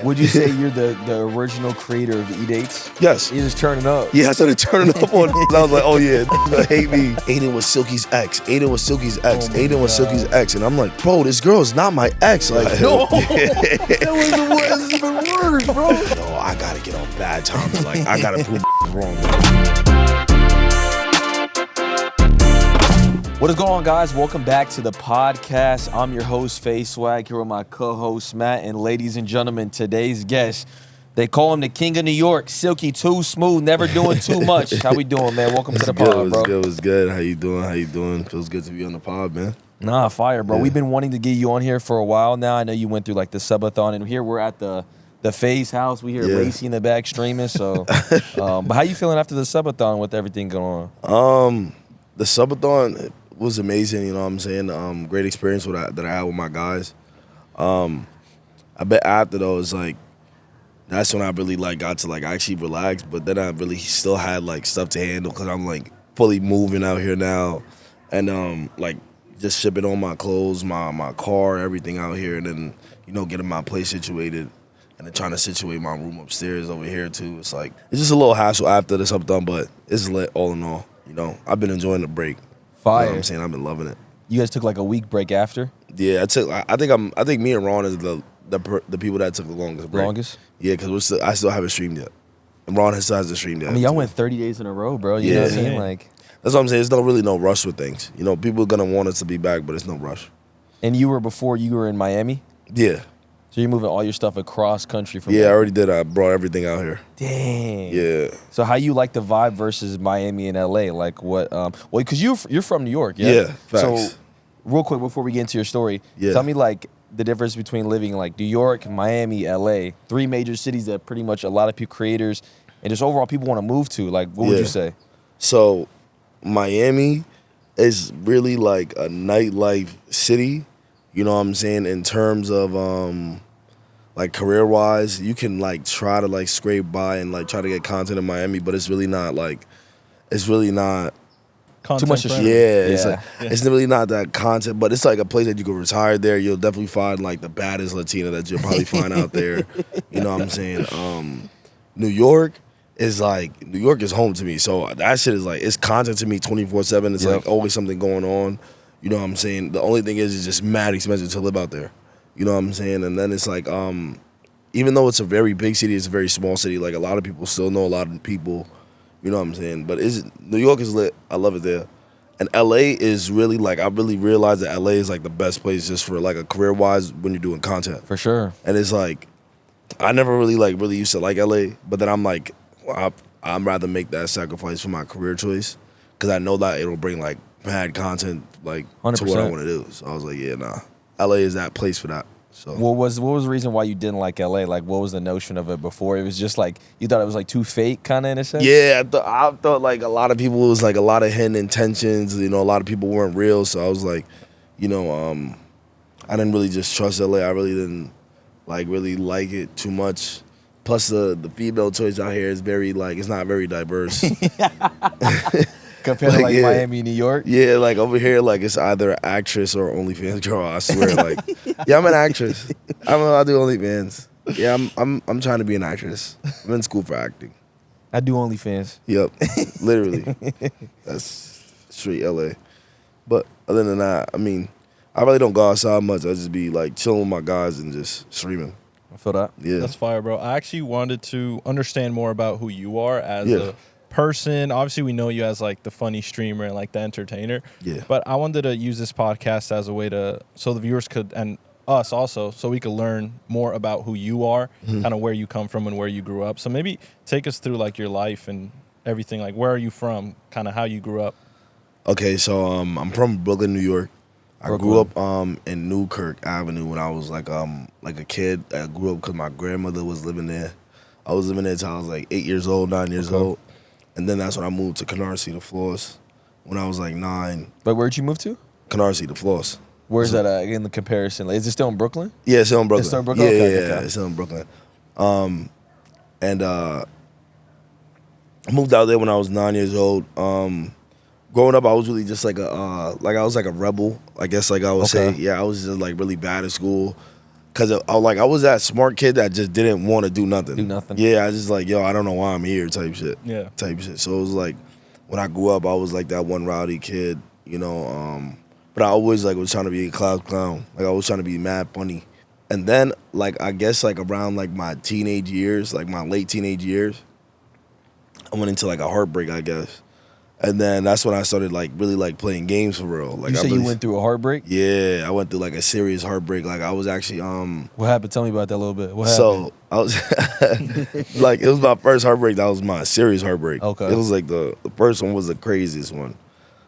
Would you say you're the original creator of EDates? Yes. You're just turning up. Yeah, I started turning up on it. I was like, oh yeah, they hate me. Adin was Silky's ex. Adin was Silky's ex. Oh Adin was Silky's ex. And I'm like, bro, this girl is not my ex. Like, No, that was the worst, even worse, bro. No, I gotta get on bad times. Like, I gotta prove wrong. What is going on, guys? Welcome back to the podcast. I'm your host, FaZe Swagg, here with my co-host, Matt. And ladies and gentlemen, today's guest, they call him the King of New York, Silky, too smooth, never doing too much. How we doing, man? Welcome to the pod, bro. What's good? How you doing? How you doing? Feels good to be on the pod, man. Nah, fire, bro. Yeah. We've been wanting to get you on here for a while now. I know you went through like the Subathon, and here we're at the FaZe house. We hear Lacey in the back streaming. So, but how you feeling after the Subathon with everything going on? The Subathon was amazing. You know what I'm saying? Great experience that I had with my guys. I bet after though, it's like that's when I really got to actually relax. But then I really still had stuff to handle because I'm fully moving out here now, and just shipping all my clothes, my car, everything out here, and then getting my place situated. And then trying to situate my room upstairs over here too. It's just a little hassle after this done, but it's lit all in all. I've been enjoying the break. Fire. You know what I'm saying? I've been loving it. You guys took a week break after? Yeah, I think me and Ron is the people that took the longest break. Longest? Yeah, because I still haven't streamed yet. And Ron still hasn't streamed yet. I mean, y'all went 30 days in a row, bro. You know what I mean? That's what I'm saying. There's no rush with things. People are gonna want us to be back, but it's no rush. And before you were in Miami? Yeah. So you're moving all your stuff across country from Yeah, there? I already did. I brought everything out here. Dang. Yeah. So how you like the vibe versus Miami and LA? Like what? Well, because you're from New York, yeah. Yeah. Facts. So real quick before we get into your story, tell me the difference between living in New York, Miami, LA, three major cities that pretty much a lot of people, creators, and just overall people want to move to. What would you say? So Miami is really a nightlife city. You know what I'm saying? In terms of career-wise, you can try to scrape by and try to get content in Miami, but it's really not it's really not too much. It's really not that content, but it's a place that you can retire there. You'll definitely find the baddest Latina that you'll probably find out there. You know what I'm saying? New York is home to me. So that shit is it's content to me 24/7. It's always something going on. You know what I'm saying? The only thing is it's just mad expensive to live out there. You know what I'm saying? And then it's even though it's a very big city, it's a very small city. A lot of people still know a lot of people. You know what I'm saying? But New York is lit. I love it there. And LA is really I really realized that LA is the best place just for a career-wise when you're doing content. For sure. And it's I never really really used to like LA, but then I'm well, I'd rather make that sacrifice for my career choice because I know that it'll bring mad content to what I want to do. So I was yeah, nah. LA is that place for that. So what was the reason why you didn't like LA? What was the notion of it before? It was just you thought it was too fake kind of in a sense? Yeah, I thought a lot of people, it was a lot of hidden intentions. A lot of people weren't real. So I was I didn't really just trust LA. I really didn't really like it too much. Plus the female choice out here is very it's not very diverse. Compared to Miami, New York? Yeah, over here, it's either an actress or OnlyFans girl. I swear, yeah, I'm an actress. I do OnlyFans. Yeah, I'm trying to be an actress. I'm in school for acting. I do OnlyFans. Yep, literally. That's straight LA. But other than that, I mean, I really don't go outside much. I just be chilling with my guys and just streaming. I feel that. Yeah, that's fire, bro. I actually wanted to understand more about who you are as a person. Obviously, we know you as the funny streamer and the entertainer. Yeah. But I wanted to use this podcast as a way so the viewers could, and us also, so we could learn more about who you are, kind of where you come from and where you grew up. So maybe take us through your life and everything. Where are you from? Kind of how you grew up. Okay, so I'm from Brooklyn, New York. I grew up in Newkirk Avenue when I was a kid. I grew up because my grandmother was living there. I was living there until I was 8 years old, 9 years old. And then that's when I moved to Canarsie, the Floss, when I was 9. But where'd you move to? Canarsie, the Floss. Where's that in the comparison? Is it still in Brooklyn? Yeah, it's still in Brooklyn. It's still in Brooklyn? Yeah, Okay. It's still in Brooklyn. I moved out there when I was 9 years old. Growing up, I was really just I was a rebel, I guess I would say. Yeah, I was just really bad at school. Cause I was that smart kid that just didn't want to do nothing. Do nothing. Yeah, I just like, yo, I don't know why I'm here type shit. Yeah. Type shit. So it was like, when I grew up, I was like that one rowdy kid, you know. But I always like was trying to be a clown. Like I was trying to be mad funny. And then like I guess like around like my teenage years, like my late teenage years, I went into like a heartbreak, I guess. And then that's when I started like really like playing games for real. Like You I say really, you went through a heartbreak? Yeah, I went through like a serious heartbreak. Like I was actually What happened? Tell me about that a little bit. What happened? So I was like, it was my first heartbreak. That was my serious heartbreak. Okay. It was like the first one was the craziest one.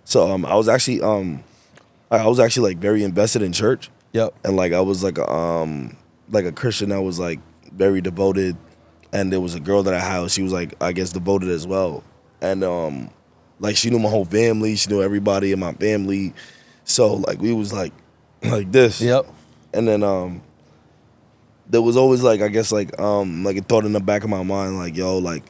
So I was actually like very invested in church. Yep. And like I was like a Christian that was like very devoted. And there was a girl that I had. She was like, I guess, devoted as well. And like she knew my whole family. She knew everybody in my family. So like we was like this. Yep. And then there was always like I guess like a thought in the back of my mind like, yo, like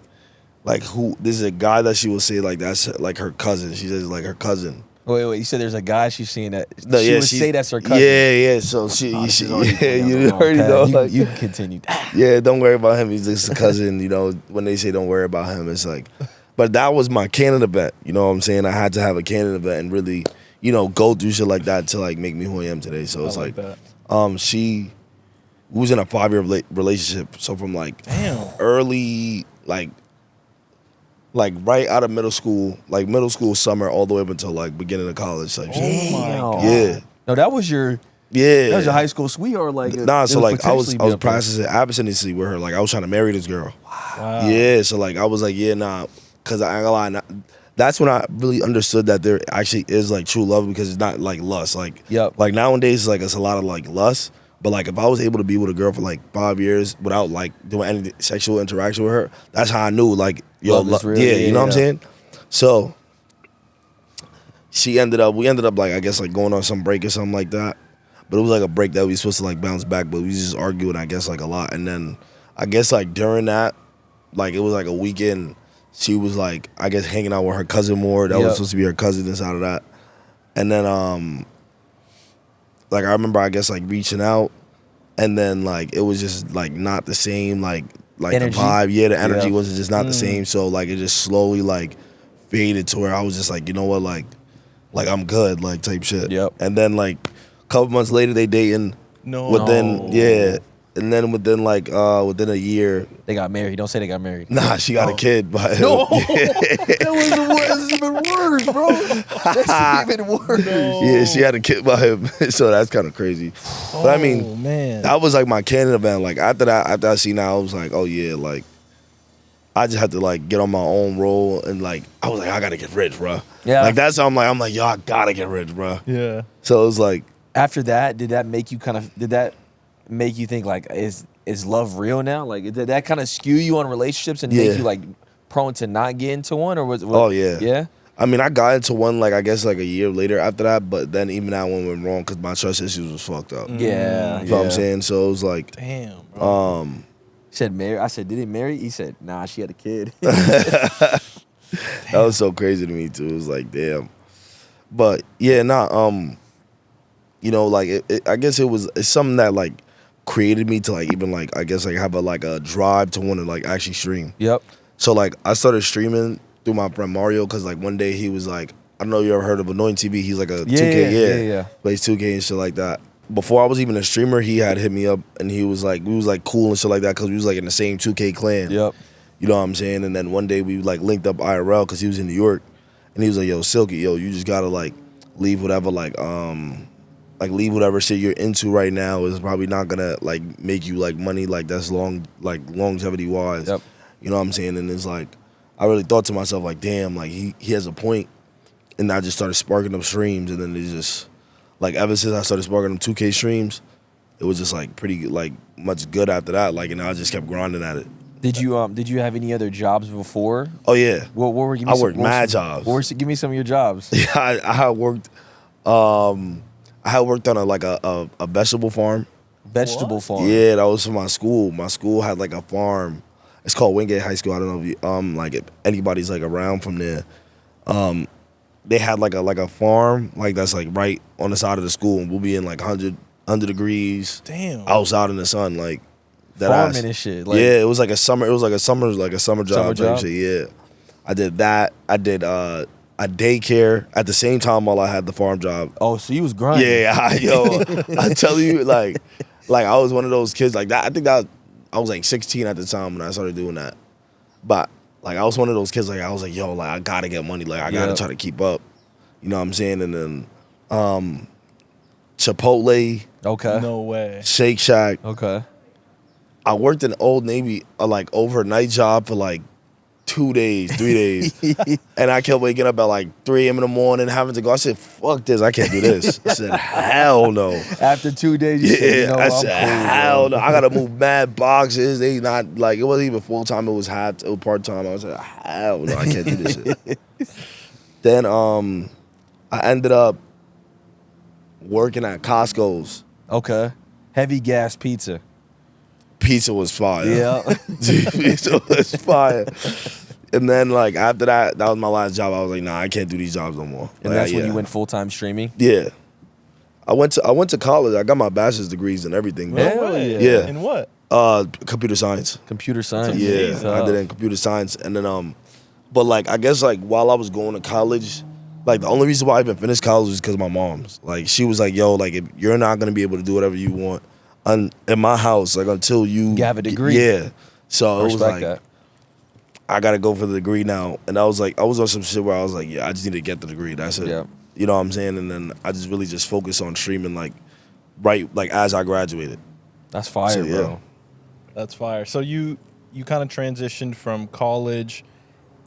who, this is a guy that she will say like that's like her cousin. She says like her cousin. Wait. You said there's a guy she's seeing that No, she yeah, would say that's her cousin. Yeah. So She's you already already know. You, Like, you can continue. yeah, don't worry about him. He's just a cousin. You know, when they say don't worry about him, it's like, but that was my canon bet. You know what I'm saying? I had to have a canon bet and really, you know, go through shit like that to like make me who I am today. So it's like that. we was in a 5-year relationship. So from like early like right out of middle school summer all the way up until like beginning of college type shit. Damn. Yeah. No, that was your high school sweetheart. Like Nah, so like I was potentially practicing abstinency with her. Like I was trying to marry this girl. Wow. Yeah, so like I was like, yeah, nah, because I ain't gonna lie. That's when I really understood that there actually is like true love because it's not like lust. Like, Yep. like nowadays, like it's a lot of like lust. But like if I was able to be with a girl for like 5 years without like doing any sexual interaction with her, that's how I knew like, yo, Love is real. yeah, Yeah, you know what I'm yeah. saying? So we ended up like I guess like going on some break or something like that. But it was like a break that we supposed to like bounce back, but we just arguing I guess like a lot. And then I guess like during that, like it was like a weekend. She was like, I guess hanging out with her cousin more. That was supposed to be her cousin inside of that. And then like I remember I guess like reaching out and then like it was just like not the same like Energy. the vibe. Yeah, the energy Yeah. wasn't just not the same. So like it just slowly like faded to where I was just like, you know what, like I'm good, like type shit. Yep. And then like a couple months later they dating. No. Yeah. And then within a year, They got married. Don't say they got married. nah, she got a kid. But No, that's even worse, bro. That's even worse. yeah, she had a kid by him. So that's kind of crazy. But I mean, man. that was like my canon event. Like after I seen that, I was like, oh yeah, like I just had to like get on my own roll and like I was like, I gotta get rich, bro. Yeah. Like that's how I'm like, yo, I gotta get rich, bro. Yeah. So it was like, After that, did that make you think like is love real now? Like did that kind of skew you on relationships and Yeah. make you like prone to not get into one, or was oh yeah, yeah? I mean, I got into one like I guess like a year later after that, but then even that one went wrong because my trust issues was fucked up. Yeah, You know what I'm saying? So it was like, Damn, bro. He said marry. I said, did he marry? He said, nah, she had a kid. that was so crazy to me too. It was like, damn. But yeah, you know, like I guess it's something that like created me to like even like I guess like have a drive to want to like actually stream. Yep. So like I started streaming through my friend Mario because like one day he was like, I don't know if you ever heard of Annoying TV. He's like a 2K, yeah. plays 2K and shit like that. Before I was even a streamer, he had hit me up and he was like, we was like cool and shit like that because we was like in the same 2K clan. Yep. You know what I'm saying? And then one day we like linked up IRL because he was in New York, and he was like, "Yo, Silky, yo, you just gotta like leave whatever leave whatever shit you're into right now is probably not gonna like make you like money like that's longevity wise." Yep. You know what I'm saying? And it's like I really thought to myself like, damn, like he has a point, and I just started sparking up streams, and then it just like ever since I started sparking up 2K streams, it was just like pretty like much good after that. Like, and I just kept grinding at it. Did you have any other jobs before? Oh yeah. What were you? I worked mad jobs. Give me some of your jobs. Yeah, I had worked. I had worked on a vegetable farm. Vegetable farm. Yeah, that was for my school. My school had like a farm. It's called Wingate High School. I don't know if you, like if anybody's like around from there. They had like a farm like that's like right on the side of the school, and we'll be in like 100 100 degrees, Damn. outside in the sun, like that. Farming and shit. Like, yeah, it was like a summer job Summer type job? shit. Yeah, I did that. I did a daycare at the same time while I had the farm job. oh, so you was grinding. Yeah, I tell you, like I was one of those kids like that. I think that I was like 16 at the time when I started doing that. But like I was one of those kids like I was like, yo, like I gotta get money, like I gotta try to keep up. You know what I'm saying? And then Chipotle, Okay. No way. Shake Shack. Okay. I worked in Old Navy like overnight job for like 2 days, 3 days. And I kept waking up at like 3 a.m. in the morning having to go. I said, fuck this, I can't do this. I said, hell no. After 2 days, you said, you know, I I'm said, cool, hell bro. no. I gotta move mad boxes. They not like it wasn't even full time. It was part time. I was like, hell no, I can't do this shit. Then I ended up working at Costco's. Okay. Heavy gas pizza. Pizza was fire. Yeah. Pizza was fire. And then like after that was my last job. I was like, nah, I can't do these jobs no more. And Like, that's when you went full-time streaming? Yeah. I went to college. I got my bachelor's degrees and everything. No Hell way. yeah. In what? Computer science. Computer science. Yeah, Amazing. I did it in computer science, and then but like I guess like while I was going to college, like the only reason why I even finished college was because of my mom's. Like she was like, "Yo, like if you're not gonna be able to do whatever you want in my house, like until you have a degree." Yeah, so it was Respect like that. I gotta go for the degree now, and I was like, I was on some shit where I was like, yeah, I just need to get the degree. That's it. Yeah. You know what I'm saying? And then I just really just focused on streaming like as I graduated. That's fire, So, yeah. bro. That's fire. So you kind of transitioned from college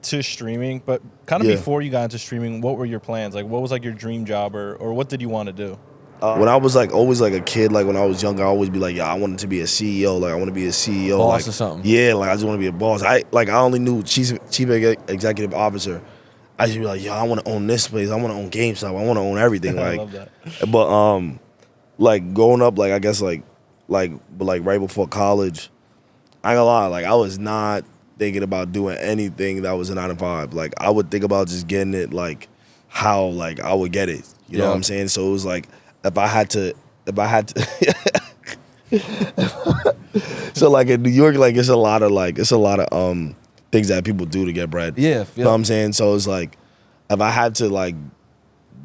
to streaming, but kind of Yeah. before you got into streaming, what were your plans? Like, what was like your dream job, or what did you want to do? When I was like always like a kid, like when I was younger, I always be like, yeah, I wanted to be a CEO. Like I want to be a CEO, Boss like, or something. Yeah, like I just want to be a boss. I only knew chief executive officer. I just be like, yo, I want to own this place. I want to own GameStop. I want to own everything. I Like, love that. but like growing up, like I guess like right before college, I ain't gonna lie, like I was not thinking about doing anything that was a 9 to 5. Like I would think about just getting it like how like I would get it. You know what I'm saying? So it was like if I had to so like in New York, like it's a lot of things that people do to get bread. Yeah. You know what I'm saying? So it's like if I had to like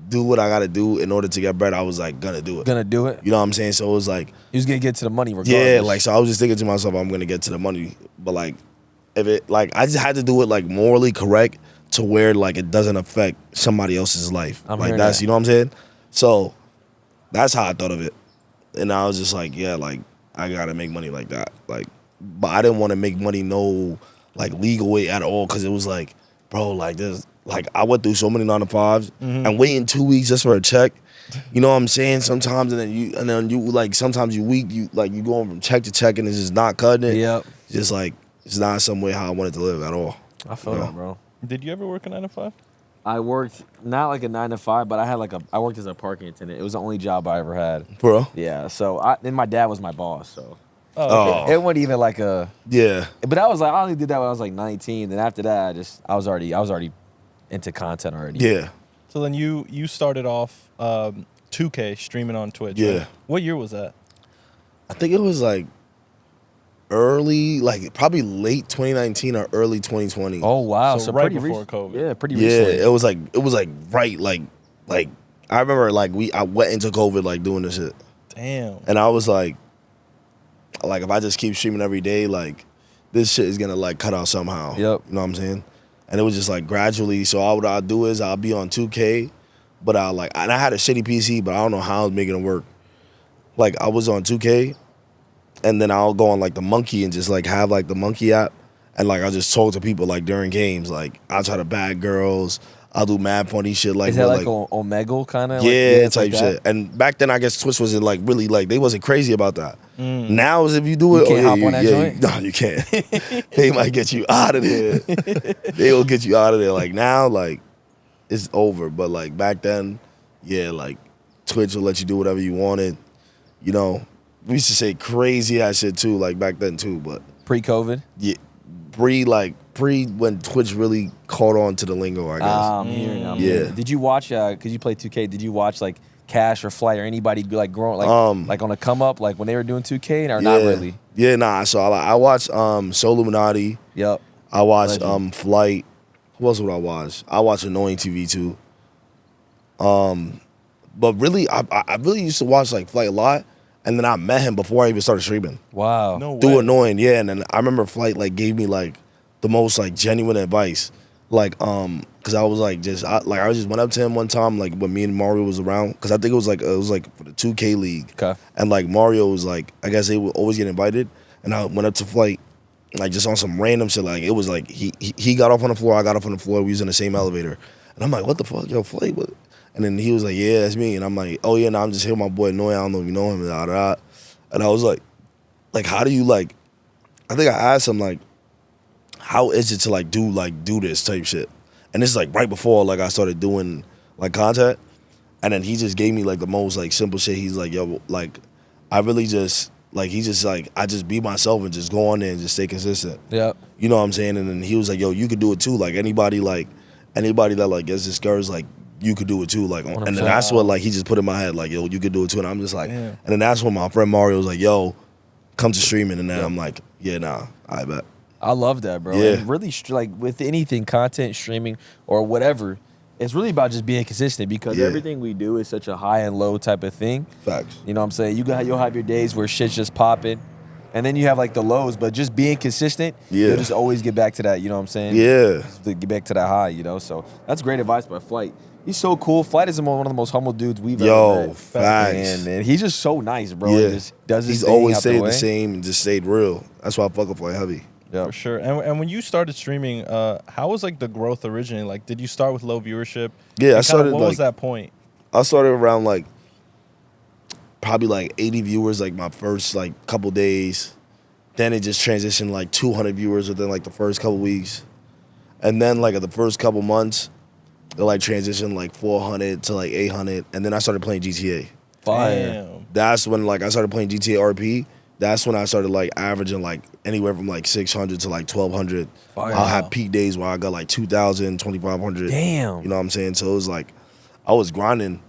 do what I gotta do in order to get bread, I was like gonna do it. Gonna do it? You know what I'm saying? So it was like, You was gonna get to the money regardless. yeah, like so I was just thinking to myself, I'm gonna get to the money. But like if it like I just had to do it like morally correct to where like it doesn't affect somebody else's life. I'm like hearing that's that. you know what I'm saying? So that's how I thought of it. And I was just like, yeah, like I gotta make money like that. Like but I didn't want to make money no like legal way at all, because it was like, bro, like this like I went through so many 9 to 5s and waiting 2 weeks just for a check. You know what I'm saying? Sometimes and then you like sometimes you weak, you like you going from check to check and it's just not cutting it. Yep. Just like it's not some way how I wanted to live at all. I feel Yeah. that, bro. Did you ever work a 9 to 5? I worked not like a 9 to 5, but I worked as a parking attendant. It was the only job I ever had. Bro. Yeah. So and my dad was my boss. So Oh, okay. it wasn't even like a. Yeah. But I was like, I only did that when I was like 19. And after that, I was already into content already. Yeah. So then you started off 2K streaming on Twitch. Yeah. Right? What year was that? I think it was like early, like probably late 2019 or early 2020. Oh wow. So So, right pretty before rec- COVID. Yeah, pretty yeah. recently. It was like right like I remember like I went into COVID like doing this shit. Damn. And I was like if I just keep streaming every day, like this shit is gonna like cut out somehow. Yep. You know what I'm saying? And it was just like gradually. So all what I'll do is I'll be on 2K, but and I had a shitty PC, but I don't know how I was making it work. Like I was on 2K, and then I'll go on like the Monkey and just like have like the Monkey app, and like I'll just talk to people like during games. Like I'll try to bag girls. I'll do mad funny shit like Is that where, like Omegle kind of? yeah, like, type like shit. And back then, I guess Twitch wasn't like really like they wasn't crazy about that. Mm. Now, is if you do You it, can't hop on that joint? no, you can't. They might get you out of there. They will get you out of there. Like now, like it's over. But like back then, yeah, like Twitch will let you do whatever you wanted. You know, we used to say crazy ass shit too, like back then too. But Pre-COVID. yeah, pre when Twitch really caught on to the lingo, I guess. I'm hearing. Yeah. Did you watch? Cause you play 2K. Did you watch like Cash or Flight or anybody like growing like on a come up like when they were doing 2K or not really? Yeah, nah. So I watched Soul Illuminati. Yep. I watched Legend. Flight. Who else would I watch? I watched Annoying TV too. But really, I really used to watch like Flight a lot, and then I met him before I even started streaming. Wow. No way. Through Annoying, yeah. And then I remember Flight like gave me like the most like genuine advice, like because I was like I just went up to him one time like when me and Mario was around, because I think it was like for the 2K league. Okay. And like Mario was like, I guess they would always get invited, and I went up to Flight like just on some random shit. Like it was like he got off on the floor, I got off on the floor, we was in the same elevator, and I'm like, what the fuck, yo, Flight, what? And then he was like, yeah, that's me. And I'm like, oh yeah, no, I'm just here with my boy Annoying, I don't know if you know him, da, da, da. And I was like, how do you like, I think I asked him like, how is it to like do this type shit? And this is like right before like I started doing like content, and then he just gave me like the most like simple shit. He's like, yo, like I really just like, he just like, I just be myself and just go on there and just stay consistent. Yep. You know what I'm saying? And then he was like, yo, you could do it too. Like anybody that like gets discouraged, like you could do it too. Like, and then 100%. that's what like he just put in my head, like, yo, you could do it too. And I'm just like, Yeah. and then that's when my friend Mario was like, yo, come to streaming. And then I'm like, yeah, nah, I bet. I love that, bro. Yeah. And really, like with anything, content, streaming, or whatever, it's really about just being consistent, because Yeah. everything we do is such a high and low type of thing. Facts. You know what I'm saying? You'll have your days where shit's just popping, and then you have like the lows, but just being consistent, Yeah. you'll just always get back to that, you know what I'm saying? Yeah. Just to get back to that high, you know? So that's great advice by Flight. He's so cool. Flight is one of the most humble dudes we've ever Yo, met. facts. And he's just so nice, bro. Yeah. He just does his He's thing always out the stayed way. the same and just stayed real. That's why I fuck with Flight heavy. Yep. For sure. And when you started streaming, how was like the growth originally? Like, did you start with low viewership? Yeah, And I started What was like, that point? I started around like probably like 80 viewers like my first like couple days. Then it just transitioned like 200 viewers within like the first couple weeks. And then like at the first couple months, it like transitioned like 400 to like 800. And then I started playing GTA. Fire. Damn. That's when like I started playing GTA RP. That's when I started like averaging like anywhere from like 600 to like 1,200. Fire. I'll have peak days where I got like 2,000, 2,500. Damn. You know what I'm saying? So it was like, I was grinding.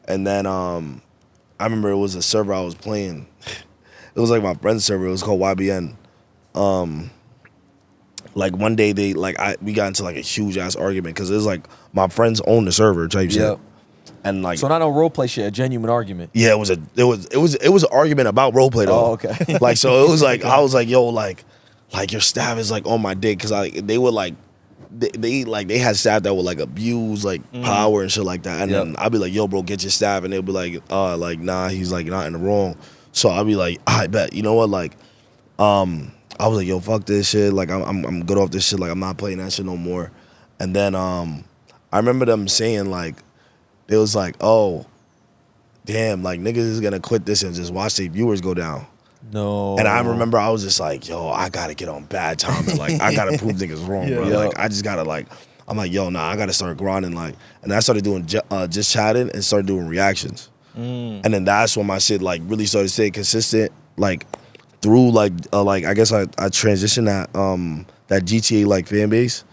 And then I remember it was a server I was playing. It was like my friend's server. It was called YBN. Like one day we got into like a huge ass argument because it was like my friends owned the server type shit. Yep. And like, So not no role play shit, a genuine argument. yeah, it was an argument about roleplay though. Oh, okay. Like, so it was like, I was like, yo, like your staff is like on my dick, because they would like they had staff that would like abuse like power and shit like that, and then I'd be like, yo, bro, get your staff, and they'd be like, nah, he's like not in the wrong. So I'd be like, I bet, you know what, like, I was like, yo, fuck this shit, like I'm good off this shit, like I'm not playing that shit no more. And then I remember them saying like, it was like, oh, damn, like niggas is gonna quit this and just watch their viewers go down. No. And I remember I was just like, yo, I gotta get on bad timing. Like, I gotta prove niggas wrong, bro. Yeah. Like, I just gotta like, I'm like, yo, nah, I gotta start grinding. Like, and I started doing just chatting and started doing reactions. And then that's when my shit like really started staying consistent. Like through like I guess I transitioned that GTA like fan base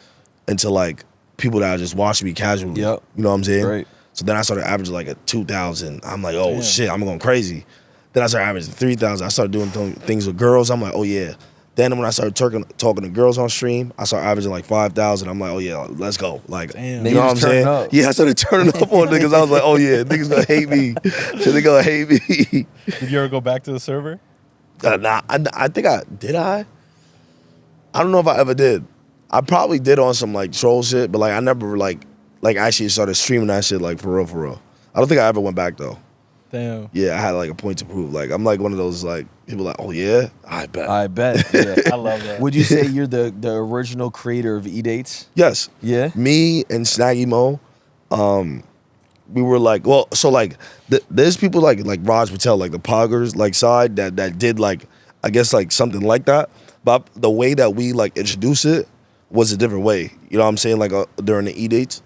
into like people that just watch me casually. Yep. You know what I'm saying? Right. So then I started averaging like a 2,000. I'm like, oh Damn. shit, I'm going crazy. Then I started averaging 3,000. I started doing things with girls. I'm like, oh yeah. Then when I started talking to girls on stream, I started averaging like 5,000. I'm like, oh yeah, let's go. Like, Damn. you know Niggas what I'm just turning saying? up. Yeah, I started turning up on niggas. I was like, oh yeah, niggas gonna hate me. Shit, they gonna hate me. Did you ever go back to the server? Nah, I think I did. I don't know if I ever did. I probably did on some like troll shit, but like I never like actually started streaming that shit like for real, for real. I don't think I ever went back though. Damn. Yeah, I had like a point to prove. Like I'm like one of those like people like, oh yeah, I bet. I bet. Yeah. I love that. Would you say you're the original creator of EDates? Yes. Yeah. Me and Snaggy Mo, we were like, well, so like there's people like Raj Patel, like the Poggers like side that did like, I guess like something like that. But the way that we like introduced it was a different way. You know what I'm saying? Like during the EDates.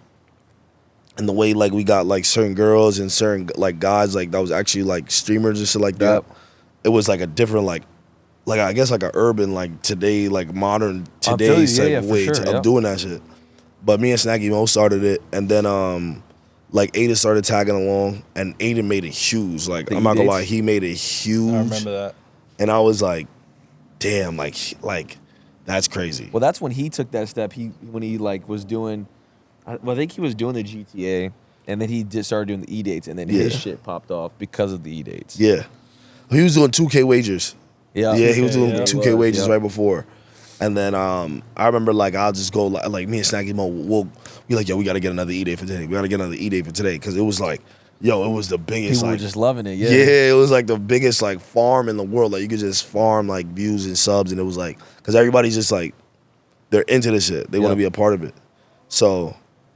And the way like we got like certain girls and certain like guys like that was actually like streamers and shit like that. Yep. It was like a different like I guess like an urban like today like modern I feel today's you. type Yeah, of for way sure, of yeah. doing that shit. But me and Snaggy Mo started it, and then like Adin started tagging along, and Adin made it huge. Like The I'm not gonna EDates? lie, he made it huge. I remember that. And I was like, damn, like that's crazy. Well, that's when he took that step. When he like was doing, I think he was doing the GTA, and then he just started doing the E-Dates, and then his shit popped off because of the E-Dates. Yeah, he was doing 2K wagers. Yeah, Yeah, he was doing yeah, 2K wagers Yep. right before. And then I remember like I'll just go like me and Snacky Mo, we'll be like, yo, we gotta get another E-Date for today. We gotta get another E-Date for today, because it was like, yo, it was the biggest. people were like, just loving it. yeah, Yeah, it was like the biggest like farm in the world. Like you could just farm like views and subs, and it was like, because everybody's just like, they're into this shit. They want to Yep. be a part of it. So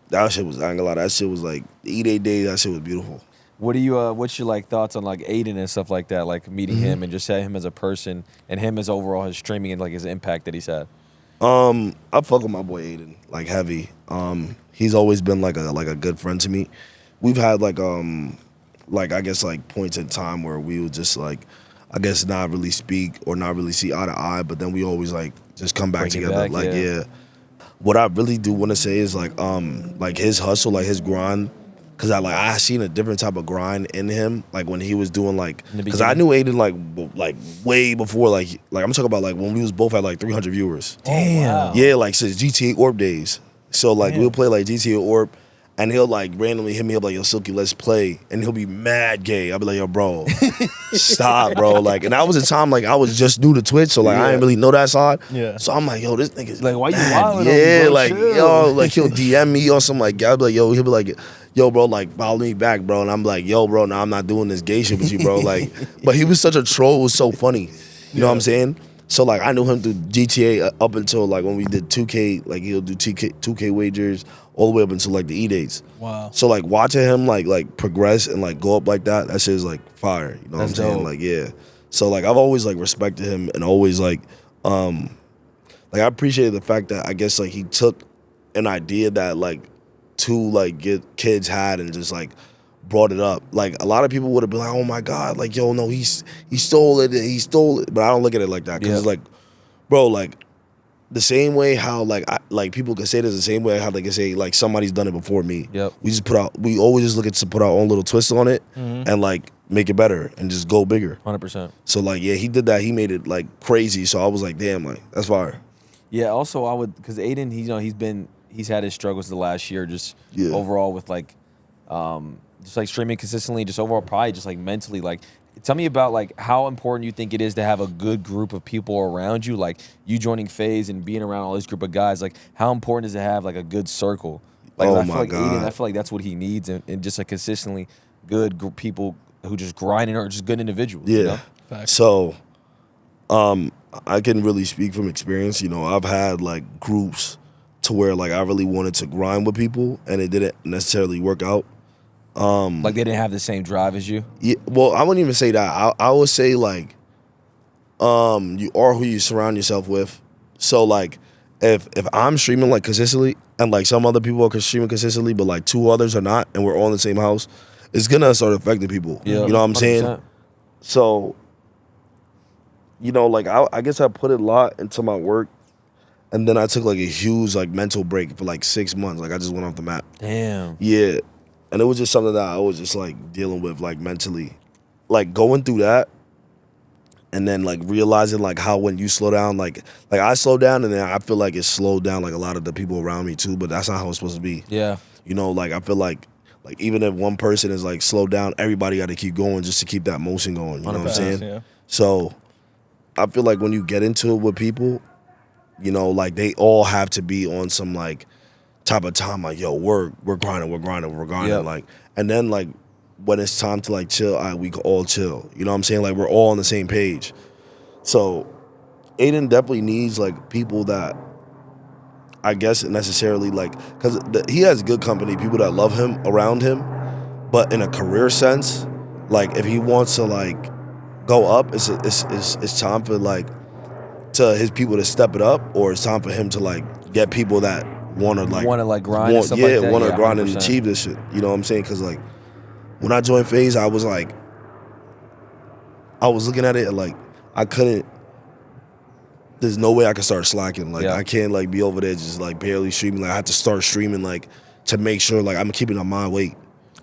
that shit was, I ain't gonna lie, that shit was like the E-Date day. That shit was beautiful. What do you? What's your like thoughts on like Adin and stuff like that? Like meeting him and just him as a person and him as overall his streaming and like his impact that he's had. I fuck with my boy Adin like heavy. He's always been like a good friend to me. We've had like I guess like points in time where we would just like, I guess not really speak or not really see eye to eye, but then we always like just come back Bring it together. back, Like yeah. What I really do want to say is like his hustle, like his grind. Cause I seen a different type of grind in him, like when he was doing like, In the cause I beginning? knew Adin like way before like I'm talking about like when we was both at like 300 viewers. Damn. Yeah, like since GTA Orb days. So like Damn. we'll play like GTA Orb, and he'll like randomly hit me up like, yo, Silky, let's play, and he'll be mad gay. I'll be like, yo, bro, stop, bro. Like, and that was a time like I was just new to Twitch, so like I didn't really know that side. Yeah. So I'm like, yo, this nigga's Like, why you mad. wildin' on me, Yeah, bro? like Chill. yo, like he'll DM me or something like, I'll be like, yo, he'll be like, yo, bro, like follow me back, bro, and I'm like, yo, bro, nah, I'm not doing this gay shit with you, bro. Like, but he was such a troll. It was so funny. You know what I'm saying? So like I knew him through GTA up until like when we did 2K, like he'll do 2K wagers all the way up until like the E-Dates. Wow. So like watching him like progress and like go up like that shit is like fire. You know That's what I'm saying? dope. Like yeah. So like I've always like respected him and always like I appreciated the fact that I guess like he took an idea that like two like kids had and just like brought it up. Like a lot of people would have been like, oh my God, like yo, no, he stole it. But I don't look at it like that, because Yeah. it's like, bro, like the same way how like people can say this the same way how they can say like somebody's done it before me. Yep. We always just look at to put our own little twist on it and like make it better and just go bigger. 100%. So like yeah, he did that. He made it like crazy. So I was like, damn, like that's fire. Yeah. Also, I would because Adin, he's had his struggles the last year, just Yeah. overall with like, just like streaming consistently, just overall probably just like mentally. Like, tell me about like how important you think it is to have a good group of people around you, like you joining FaZe and being around all this group of guys. Like, how important is it to have like a good circle? Like, Oh I feel my like Adin, God. I feel like that's what he needs, and just like consistently good people who just grinding or just good individuals. Yeah. You know? Facts. So, I can really speak from experience. You know, I've had like groups to where like I really wanted to grind with people and it didn't necessarily work out. Like they didn't have the same drive as you. Yeah, well, I wouldn't even say that. I would say like, you are who you surround yourself with. So like, if I'm streaming like consistently and like some other people are streaming consistently, but like two others are not, and we're all in the same house, it's gonna start affecting people. Yeah, You know what I'm saying? 100%. So, you know, like I guess I put a lot into my work, and then I took like a huge like mental break for like 6 months. Like I just went off the map. Damn. Yeah, and it was just something that I was just like dealing with like mentally, like going through that, and then like realizing like how when you slow down, like I slow down, and then I feel like it slowed down like a lot of the people around me too. But that's not how it's supposed to be. Yeah. You know, like I feel like even if one person is like slowed down, everybody got to keep going just to keep that motion going. You know what I'm 100%, saying? Yeah. So I feel like when you get into it with people, you know, like they all have to be on some like type of time, like, yo, we're grinding, Yep. like, and then like when it's time to like chill, we can all chill. You know what I'm saying? Like we're all on the same page. So Adin definitely needs like people that I guess necessarily like, because he has good company, people that love him around him, but in a career sense, like if he wants to like go up, it's time for like to his people to step it up, or it's time for him to like get people that want to like grind and stuff like that. want to Yeah, grind and 100%. achieve this shit. You know what I'm saying? Because like when I joined FaZe, I was like, I was looking at it and like I couldn't. There's no way I could start slacking. Like Yeah. I can't like be over there just like barely streaming. Like I have to start streaming like to make sure like I'm keeping on my weight.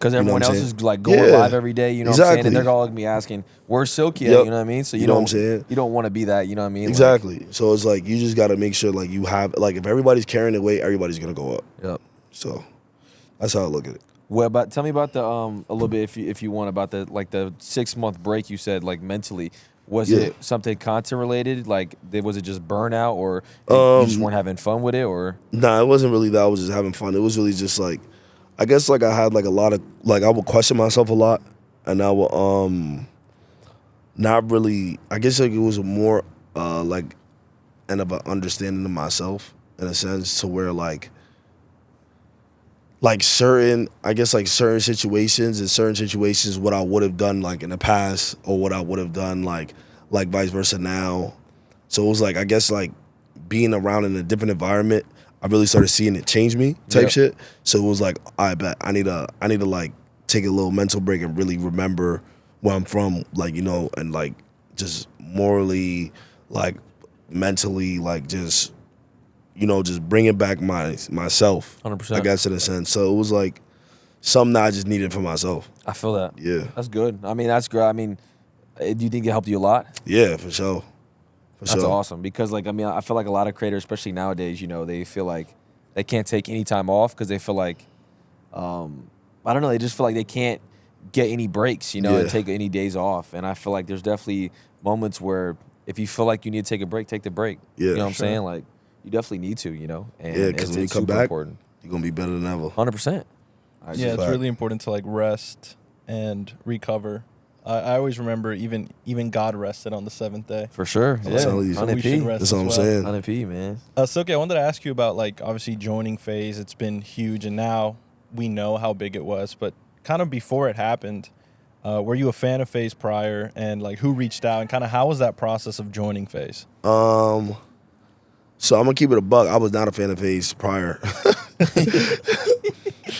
Because You know everyone what I'm else saying? is like going Yeah. live every day, you know what I'm saying? And Exactly. they're all gonna be asking, "Where's Silky at?" Yep. You know what I mean? So you, You know what don't, I'm saying? you don't want to be that. You know what I mean? Exactly. So it's like you just got to make sure like you have like if everybody's carrying the weight, everybody's gonna go up. Like, yep. So that's how I look at it. Well, but tell me about the a little bit if you want about the 6-month break you said like mentally. Was Yeah. it something content related? Like, was it just burnout, or you just weren't having fun with it, or? Nah, it wasn't really that. I was just having fun. It was really just like, I guess like I had like a lot of like I would question myself a lot, and I would not really. I guess like it was more like end of an understanding of myself in a sense to where like certain situations what I would have done like in the past or what I would have done like vice versa now. So it was like I guess like being around in a different environment, I really started seeing it change me type Yep. shit. So it was like I bet I need to like take a little mental break and really remember where I'm from, like, you know, and like just morally, like mentally, like just, you know, just bringing back myself. 100%. I guess in a sense. So it was like something that I just needed for myself. I feel that. Yeah. That's good. I mean, that's great. I mean, do you think it helped you a lot? Yeah, for sure. For That's sure. awesome because, like, I mean, I feel like a lot of creators, especially nowadays, you know, they feel like they can't take any time off because they feel like, I don't know, they just feel like they can't get any breaks, you know, and Yeah. take any days off. And I feel like there's definitely moments where if you feel like you need to take a break, take the break. Yeah, You know what I'm sure. saying? Like, you definitely need to, you know? And Yeah, because when you it's come super back, important. you're gonna be better than ever. 100%. Yeah, it's fact. really important to like rest and recover. I always remember even God rested on the 7th day. For sure. I'm Yeah. telling you. So we 100 should P. rest That's what I'm as well. saying. 100 P, man. Silky, I wanted to ask you about like obviously joining FaZe. It's been huge, and now we know how big it was. But kind of before it happened, were you a fan of FaZe prior? And like who reached out? And kind of how was that process of joining FaZe? So I'm gonna keep it a buck. I was not a fan of FaZe prior.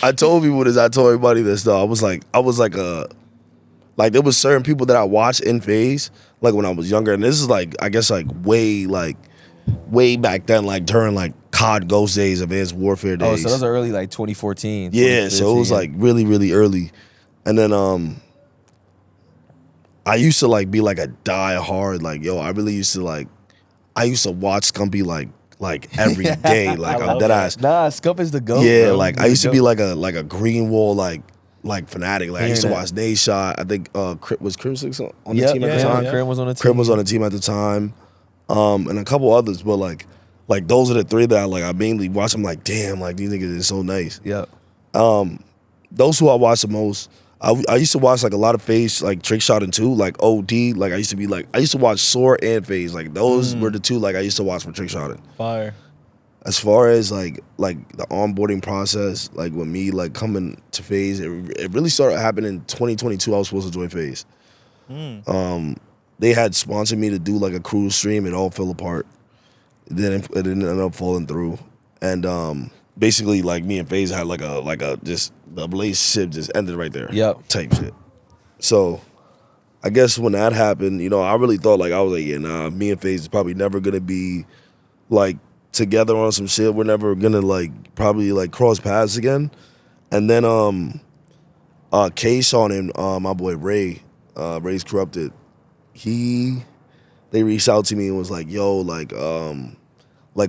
I told people this. I told everybody this though. I was like there was certain people that I watched in FaZe like when I was younger, and this is like I guess like way back then, like during like COD Ghost days, Advanced Warfare days. Oh, so those are early, like 2014. Yeah, so it was 2015. like really, really early. And then I used to like be like a die hard, like, yo, I used to watch Scumpy like every day. Like I'm dead ass. Nah, Scup is the GOAT. Yeah, bro. like I He's used the to be GOAT. like a green wall like fanatic. Like I used to Hearing watch Nate Shot. I think was Crim Six on the Yep, team at the yeah, time. yeah. Krim was on the team. Krim was on the team at the time. And a couple others, but like those are the three that I mainly watch. I'm like, damn, like these niggas is so nice. Yep. Those who I watch the most, I used to watch like a lot of FaZe, like Trick Shot and 2, like OD. Like I used to watch Soar and FaZe. Like those were the two like I used to watch for Trick Shot. Fire. As far as like the onboarding process, like with me like coming to FaZe, it really started happening in 2022. I was supposed to join FaZe. They had sponsored me to do like a cruise stream. It all fell apart. It didn't end up falling through. And basically like me and FaZe had like a just the relationship just ended right there. Yep. Type shit. So I guess when that happened, you know, I really thought like I was like, yeah, nah, me and FaZe is probably never gonna be like together on some shit. We're never gonna like probably like cross paths again. And then K-Shawn and my boy Ray, Ray's Corrupted, they reached out to me and was like, yo, like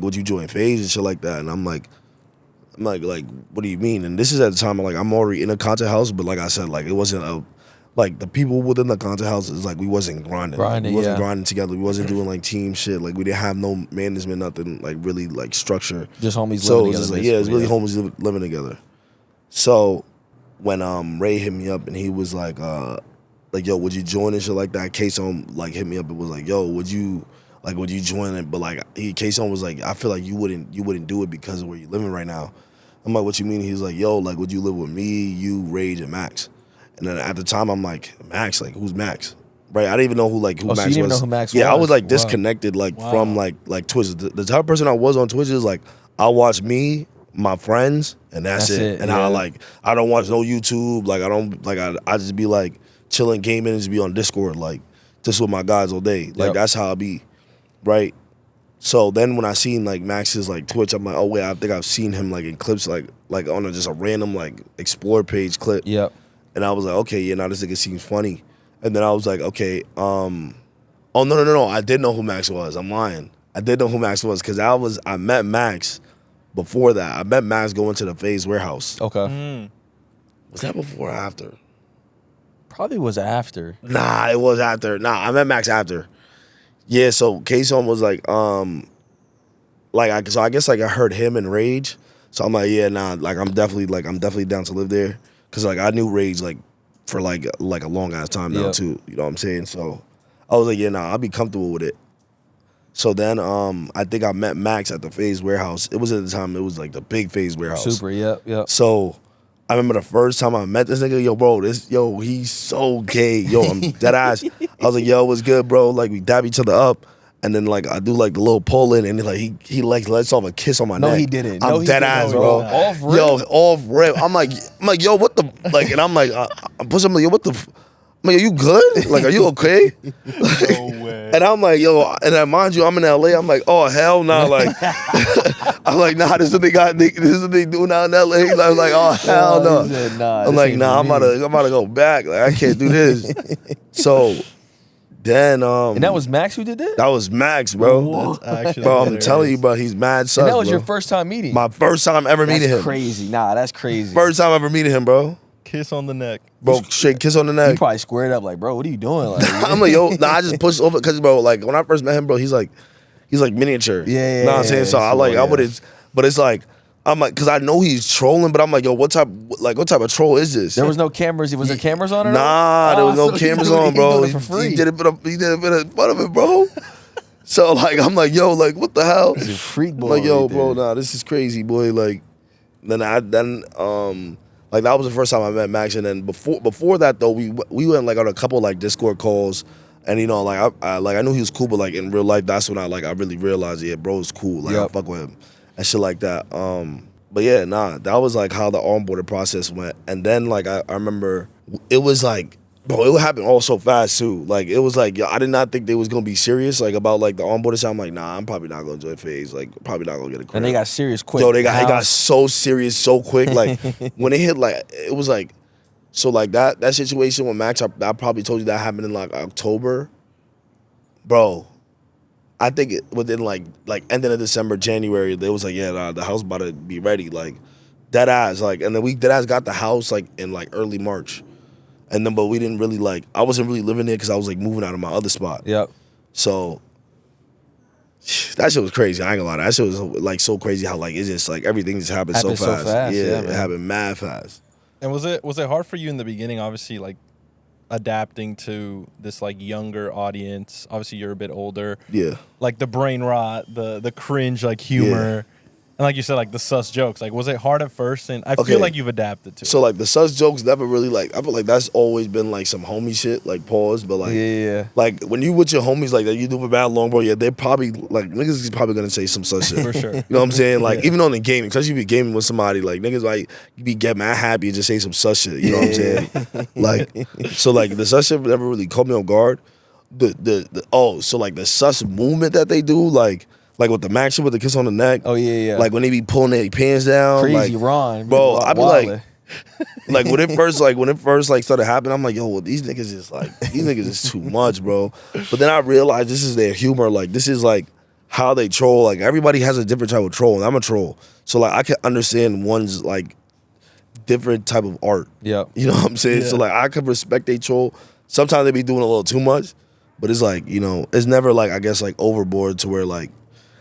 would you join FaZe and shit like that? And I'm like, what do you mean? And this is at the time I'm already in a content house, but like I said, like it wasn't like the people within the content house is like we wasn't grinding. Grinding, We wasn't yeah. grinding together. We wasn't doing like team shit. Like we didn't have no management, nothing like really like structure. Just homies So living it was together. just like, yeah, it's really basically, homies living together. So when Ray hit me up and he was like yo, would you join and shit like that? K-Shawn like hit me up and was like, yo, would you join it? But like K-Shawn was like, I feel like you wouldn't do it because of where you're living right now. I'm like, what you mean? He's like, yo, like would you live with me, you, Rage, and Max? And then at the time I'm like, Max, like who's Max? Right? I didn't even know who so Max you was. didn't even know who Max Yeah, I was? was like Wow. disconnected like Wow. from like Twitch. The type of person I was on Twitch is like I watch me, my friends, and that's it. And yeah. I don't watch no YouTube. Like I just be like chilling, gaming, and just be on Discord, like just with my guys all day. Like Yep. that's how I be, right? So then when I seen like Max's like Twitch, I'm like, oh wait, I think I've seen him like in clips, like on just a random like explore page clip. Yep. And I was like, okay, yeah, now this nigga seems funny. And then I was like, okay, oh no, I did know who Max was. I'm lying. I did know who Max was because I met Max before that. I met Max going to the FaZe warehouse. Okay. Was that before or after? Probably was after. Nah, it was after. Nah, I met Max after. Yeah, so K-Zone was like, so I guess like I heard him and Rage. So I'm like, yeah, nah, like I'm definitely down to live there. Cause like I knew Rage like for like a long ass time now too. You know what I'm saying? So I was like, yeah, nah, I'll be comfortable with it. So then I think I met Max at the FaZe warehouse. It was at the time, it was like the big FaZe warehouse. Super, yep. So I remember the first time I met this nigga, he's so gay. Yo, I'm dead ass. I was like, yo, what's good, bro? Like we dab each other up. And then like I do like the little pull in and like he like lets off a kiss on my neck. No, he didn't. I'm dead ass, bro. Off rip. Yo, off rip. I'm like, yo, what the like? And I'm like, I'm pushing him like, yo, what the? I'm like, are you good? Like, are you okay? No way. And I'm like, yo, and then mind you, I'm in LA. I'm like, oh hell no, like, I'm like, nah, this is what they do now in LA. I'm like, oh hell no. He said, nah, I'm like, nah, I'm about to go back. Like, I can't do this. So then, and that was Max who did that? That was Max, bro. That's actually Bro, I'm hilarious. telling you, bro, he's mad sus, And that was bro. your first time meeting? My first time ever meeting him. Crazy. Nah, that's crazy. First time ever meeting him, bro. Kiss on the neck. Bro, straight kiss on the You neck. probably squared up like, bro, what are you doing? Like, I'm like, yo, nah, I just pushed over because, bro, like when I first met him, bro, he's like miniature. Yeah, know what I'm saying? So I like, yeah. I wouldn't, but it's like, I'm like, because I know he's trolling, but I'm like, yo, what type of troll is this? there was no cameras. Was there cameras on it? Nah, there was no so cameras he on, bro. He doing it for free. He did a bit of fun of it, bro. So like, I'm like, yo, like, what the hell? He's a freak boy. Like, yo, right bro, there. nah, this is crazy, boy. Like, then like that was the first time I met Max, and then before that though, we went like on a couple like Discord calls, and you know, like I knew he was cool, but like in real life, that's when I really realized, yeah, bro is cool. Like I fuck with him and shit like that. But yeah, nah, that was like how the onboarding process went, and then like I remember it was like, bro, it happened all so fast too. Like it was like, yo, I did not think they was gonna be serious like about like the onboarding. So I'm like, nah, I'm probably not gonna join FaZe. Like probably not gonna get a crib. And they got serious quick. Yo, it got so serious so quick. Like when they hit like it was like, so like that situation with Max, I probably told you that happened in like October, bro. I think within like ending of December, January, they was like, yeah, nah, the house about to be ready. Like dead ass, like, and then we dead ass got the house like in like early March. And then, but we didn't really like, I wasn't really living there because I was like moving out of my other spot. Yep. So that shit was crazy. I ain't gonna lie. That shit was like so crazy how like it's just like everything just happened so fast. Yeah, yeah, it happened mad fast. And was it hard for you in the beginning, obviously, like adapting to this like younger audience? Obviously you're a bit older. Yeah. Like the brain rot, the cringe like humor. And like you said, like the sus jokes. Like was it hard at first? And I feel like you've adapted to it. So like the sus jokes never really like, I feel like that's always been like some homie shit, like pause, but like like when you with your homies like that, you do for bad long, bro, yeah, they're probably like niggas is probably gonna say some sus shit. For sure. You know what I'm saying? Like even on the gaming, especially if you be gaming with somebody, like niggas like you be get mad happy and just say some sus shit. You know what I'm saying? Like so like the sus shit never really caught me on guard. So like the sus movement that they do, like with the Max shit with the kiss on the neck. Oh yeah. Like when they be pulling their pants down. Crazy like, Ron. Bro, I be Wildin'. like when it first started happening, I'm like, yo, well, these niggas is too much, bro. But then I realized this is their humor. Like this is like how they troll. Like everybody has a different type of troll, and I'm a troll. So like I can understand one's like different type of art. Yeah. You know what I'm saying? Yeah. So like I could respect they troll. Sometimes they be doing a little too much, but it's like, you know, it's never like I guess like overboard to where like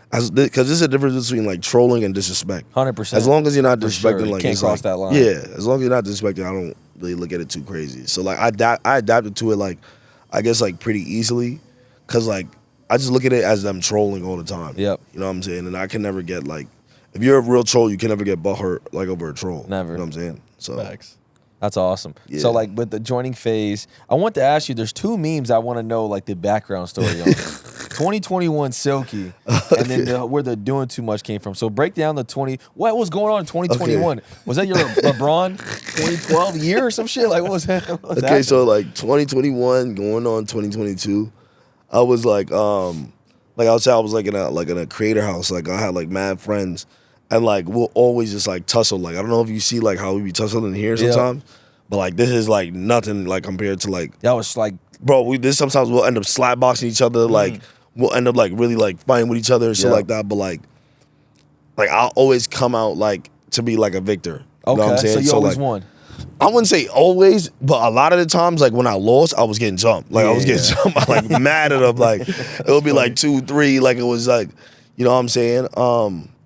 because there's a difference between like trolling and disrespect. 100%. As long as you're not For disrespecting, sure. You like can't it's cross like, that line. Yeah, as long as you're not disrespecting, I don't really look at it too crazy. So like I adapted to it like I guess like pretty easily, cause like I just look at it as them trolling all the time. Yep. You know what I'm saying? And I can never get like, if you're a real troll, you can never get butthurt like over a troll. Never. You know what I'm saying? So Facts. That's awesome. Yeah. So like with the joining FaZe, I want to ask you, there's two memes I want to know like the background story on. 2021 Silky, and then where the doing too much came from. So break down what was going on in 2021? Okay. Was that your LeBron 2012 year or some shit? Like what was that? Okay, happening? So like 2021 going on 2022, I was like I would say I was like in a creator house. Like I had like mad friends, and like we'll always just like tussle. Like I don't know if you see like how we be tussling here sometimes, But like this is like nothing like compared to like, That was like, bro, this sometimes we'll end up slap boxing each other, like we'll end up like really like fighting with each other and shit like that. But like I'll always come out like to be like a victor. You know what I'm saying? so you always like, won. I wouldn't say always, but a lot of the times, like when I lost, I was getting jumped. Like I was getting jumped. I'm like mad at them. Like it would be like 2-3. Like it was like, you know what I'm saying?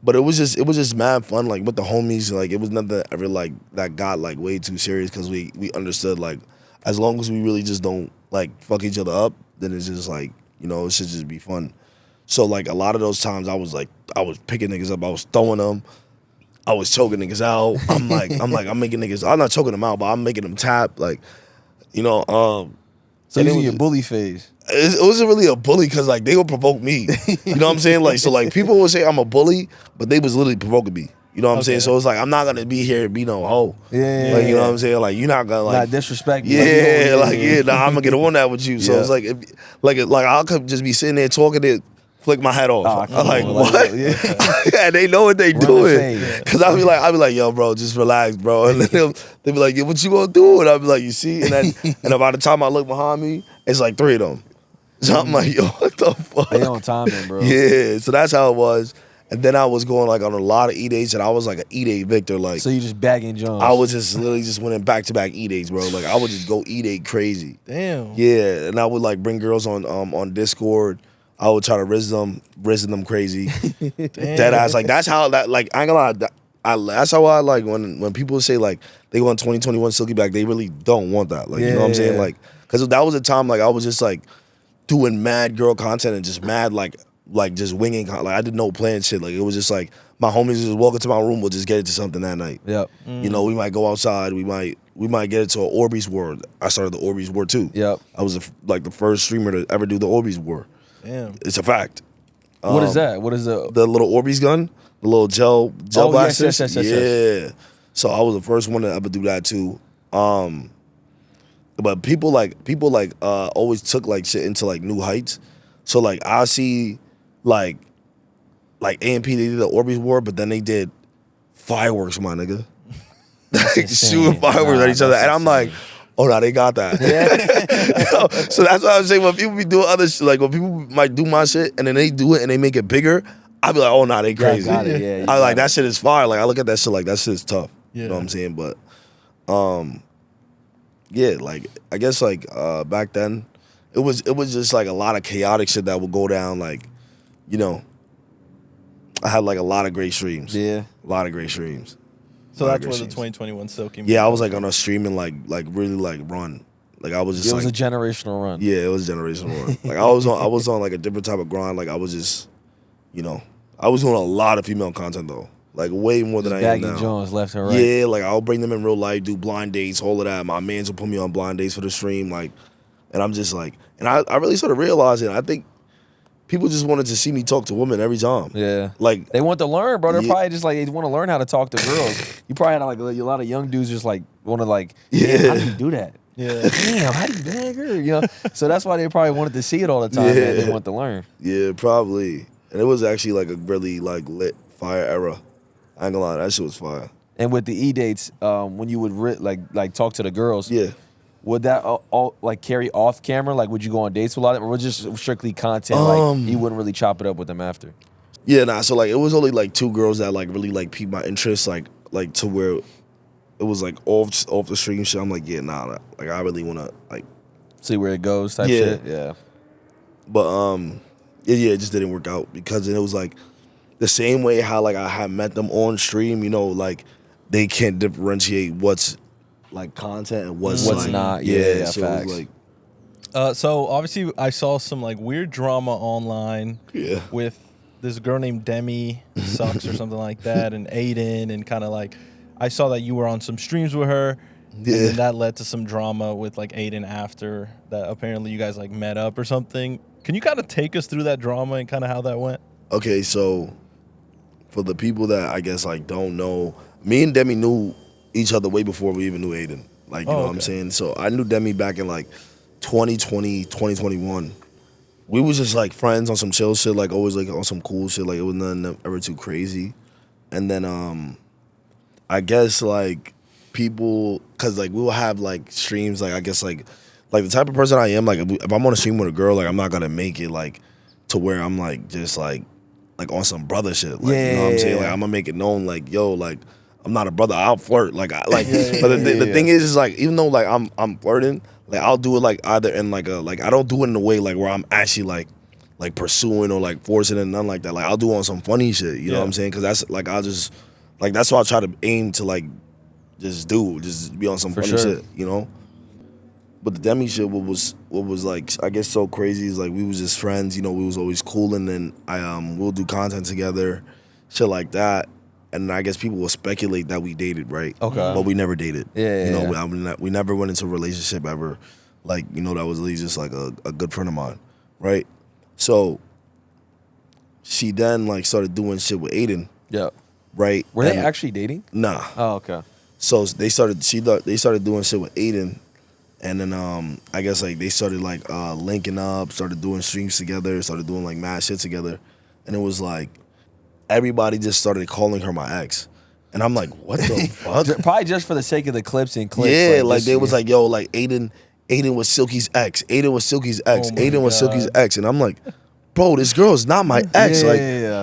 But it was just mad fun. Like with the homies, like it was nothing ever like that got like way too serious because we understood like as long as we really just don't like fuck each other up, then it's just like, you know, it should just be fun. So like a lot of those times I was picking niggas up, I was throwing them. I was choking niggas out. I'm making niggas. I'm not choking them out, but I'm making them tap. Like, you know. So you in your bully phase. It wasn't really a bully because like they would provoke me. You know what I'm saying? Like so like people would say I'm a bully, but they was literally provoking me. You know what I'm saying? So it's like I'm not gonna be here and be no hoe. Yeah. Like you know what I'm saying? Like you're not gonna like not disrespect me. Yeah, nah, I'm gonna get on that with you. So it's like like I'll just be sitting there talking it. Flick my head off. I'm like, what? Yeah, they know what they doing. Cause I'll be like, yo, bro, just relax, bro. And then they'll be like, yeah, what you gonna do? And I'll be like, you see? And by the time I look behind me, it's like 3 of them. So I'm like, yo, what the fuck? They on timing, bro. Yeah, so that's how it was. And then I was going like on a lot of E-Dates, and I was like an E-Date victor. Like, so you just bagging Jones. I was just literally just winning back-to-back E-Dates, bro. Like I would just go E-Date crazy. Damn. Yeah, and I would like bring girls on Discord. I would try to risen them crazy. Dead ass. Like that's how that like I ain't gonna lie. That's how I like when people say like they want 2021 Silky back, they really don't want that. Like you know what I'm saying? Like because that was a time like I was just like doing mad girl content and just mad like just winging like I did no plan shit. Like it was just like my homies just walk into my room, we'll just get into something that night. Yep. You know, we might go outside, we might get into an Orbeez war. I started the Orbeez war too. Yep. I was like the first streamer to ever do the Orbeez war. Damn. It's a fact. What is that? What is the little Orbeez gun? The little gel blasters? Yes. So I was the first one to ever do that too. But people always took like shit into like new heights. So like I see like AMP, they did the Orbeez war, but then they did fireworks, my nigga. Like shooting fireworks at each other. And I'm like, oh no, they got that. You know? So that's what I'm saying. When people be doing other shit, like when people might do my shit and then they do it and they make it bigger, I be like, oh no, they crazy. Yeah, got it. Yeah, I like that shit is fire. Like I look at that shit like that shit is tough. Yeah. You know what I'm saying? But yeah, like I guess like back then it was just like a lot of chaotic shit that would go down. Like, you know, I had like a lot of great streams. Yeah. A lot of great streams. So that's where the 2021 Silky. Yeah, I was like on a streaming like really like run. Like I was just it was a generational run. Yeah, it was a generational run. Like I was on like a different type of grind. Like I was just, you know, I was doing a lot of female content though. Like way more than I am now. Jones left and right. Yeah, like I'll bring them in real life, do blind dates, all of that. My mans will put me on blind dates for the stream, like, and I'm just like, and I really started realizing, I think people just wanted to see me talk to women every time. Yeah. Like they want to learn, bro. They're probably just like, they want to learn how to talk to girls. You probably had like a lot of young dudes just like want to like, how do you do that? Yeah. Damn, how do you bag her? You know? So that's why they probably wanted to see it all the time. Yeah. They want to learn. Yeah, probably. And it was actually like a really like lit fire era. I ain't gonna lie, that shit was fire. And with the E-Dates, when you would like talk to the girls, yeah, would that all like carry off camera? Like, would you go on dates with a lot of them, or was it just strictly content? Like, you wouldn't really chop it up with them after. Yeah, nah. So like, it was only like 2 girls that like really like piqued my interest, like to where it was like off the stream shit. I'm like, yeah, nah, like I really wanna like see where it goes type shit. Yeah. But yeah, it just didn't work out because it was like the same way how like I had met them on stream, you know, like they can't differentiate what's like content and what's like, not. Yeah, so facts. it was like, so obviously I saw some like weird drama online with this girl named Demisux or something like that, and Adin, and kind of like I saw that you were on some streams with her. Yeah. And then that led to some drama with like Adin after that. Apparently you guys like met up or something. Can you kind of take us through that drama and kind of how that went? Okay, so for the people that I guess like don't know, me and Demi knew each other way before we even knew Adin. Like, you know what I'm saying? So I knew Demi back in like 2020, 2021. We was just like friends on some chill shit, like always like on some cool shit. Like it was nothing ever too crazy. And then I guess like people, cause like we'll have like streams, like I guess like the type of person I am, like if I'm on a stream with a girl, like I'm not gonna make it like to where I'm like just like on some brother shit, like you know what I'm saying, like I'm gonna make it known, like yo, like I'm not a brother, I'll flirt, like but the thing is like even though like I'm flirting, like I'll do it like either in like a like I don't do it in a way like where I'm actually like pursuing or like forcing it, nothing like that. Like I'll do on some funny shit, you know what I'm saying? Cause that's like I'll just like that's what I try to aim to like just be on some funny shit, you know. But the Demi shit, what was like I guess so crazy is like we was just friends, you know. We was always cool, and then we'll do content together, shit like that. And I guess people will speculate that we dated, right? Okay. But we never dated. You know, we never went into a relationship ever. Like, you know, that was at least just like a good friend of mine, right? So she then like started doing shit with Adin. Yeah. Right? Were they actually dating? Nah. Oh, okay. So they started doing shit with Adin, and then I guess like they started like linking up, started doing streams together, started doing like mad shit together. And it was like everybody just started calling her my ex. And I'm like, what the fuck? Probably just for the sake of the clips and clips. Yeah, like they was like, yo, like Adin was Silky's ex. Adin was Silky's ex. Adin was Silky's ex. And I'm like, bro, this girl is not my ex. Like,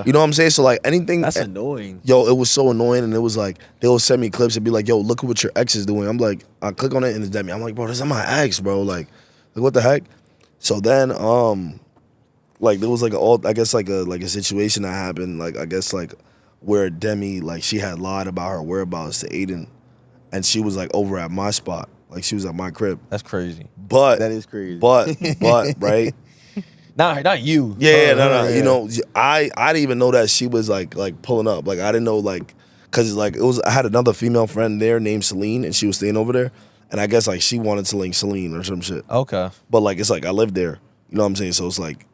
you know what I'm saying? So like anything. That's annoying. Yo, it was so annoying. And it was like, they will send me clips and be like, yo, look at what your ex is doing. I'm like, I click on it and it's Demi. I'm like, bro, this is my ex, bro. Like what the heck? So then, like there was like I guess like a situation that happened. Like I guess like where Demi, like she had lied about her whereabouts to Adin, and she was like over at my spot. Like she was at my crib. That's crazy. But that is crazy. But right. Not you. Yeah, no. You know, I didn't even know that she was like pulling up. Like I didn't know like, cause like it was I had another female friend there named Celine, and she was staying over there, and I guess like she wanted to link Celine or some shit. Okay. But like it's like I lived there. You know what I'm saying? So it's like.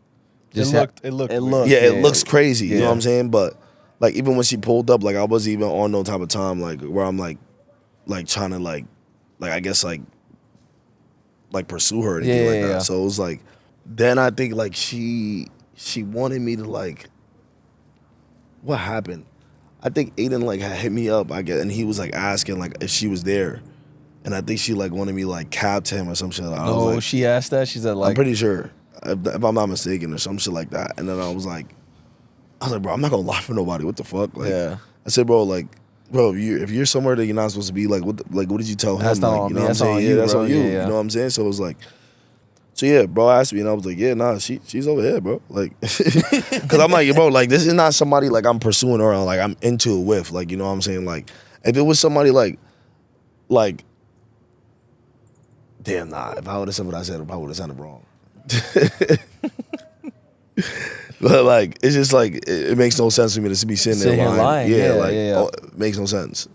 It looked. Yeah, it looks crazy. You know what I'm saying? But like even when she pulled up, like I wasn't even on no type of time like where I'm like trying to like I guess like pursue her or anything like that. So it was like then I think like she wanted me to like what happened? I think Adin like had hit me up, I guess, and he was like asking like if she was there. And I think she like wanted me like cab to him or some shit. No, she asked that. She said like I'm pretty sure. If I'm not mistaken or some shit like that. And then I was like, bro, I'm not gonna lie for nobody. What the fuck? Like, I said, bro, if you're somewhere that you're not supposed to be, like, what did you tell him? That's like, you know what I'm saying? Yeah, that's on you. You know what I'm saying? So it was like, so yeah, bro asked me, and I was like, yeah, nah, she's over here, bro. Like, cause I'm like, bro, like, this is not somebody like I'm pursuing her or like I'm into it with. Like, you know what I'm saying? Like, if it was somebody like, damn, nah. If I would have said what I said, I probably would have sounded wrong. But like it's just like it makes no sense for me to be sitting there lying. Oh, it makes no sense.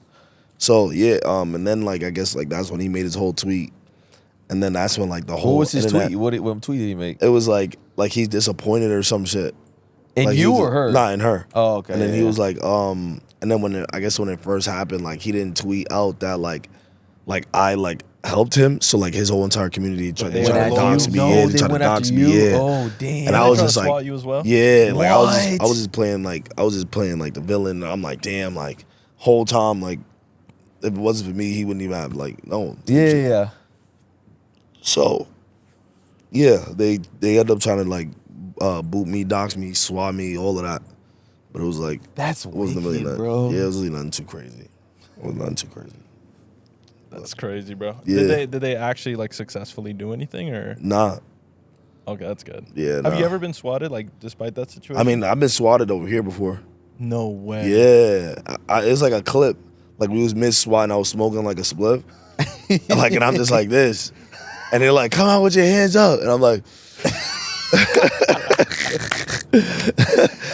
So and then like I guess like that's when he made his whole tweet, and then that's when like the whole what was his internet, tweet? What tweet did he make? It was like he's disappointed or some shit. In like, you or her? Not in her. Oh, okay. And then he was like and then when it first happened, like he didn't tweet out that like I like helped him, so like his whole entire community tried to dox me. They tried to dox me. Oh damn! And I was just like, SWAT you as well? Yeah, like I was just playing like the villain. And I'm like, damn, like whole time like if it wasn't for me, he wouldn't even have like known. Yeah. So yeah, they ended up trying to like boot me, dox me, swat me, all of that. But it was like it wasn't really nothing, bro. Yeah, it was really nothing too crazy. It was nothing too crazy. That's crazy, bro. Yeah. Did they actually like successfully do anything or? Nah. Okay, that's good. Yeah. Have you ever been swatted like despite that situation? I mean, I've been swatted over here before. No way. Yeah, it's like a clip. Like we was mid swat and I was smoking like a spliff, and I'm just like this, and they're like, "Come out with your hands up," and I'm like,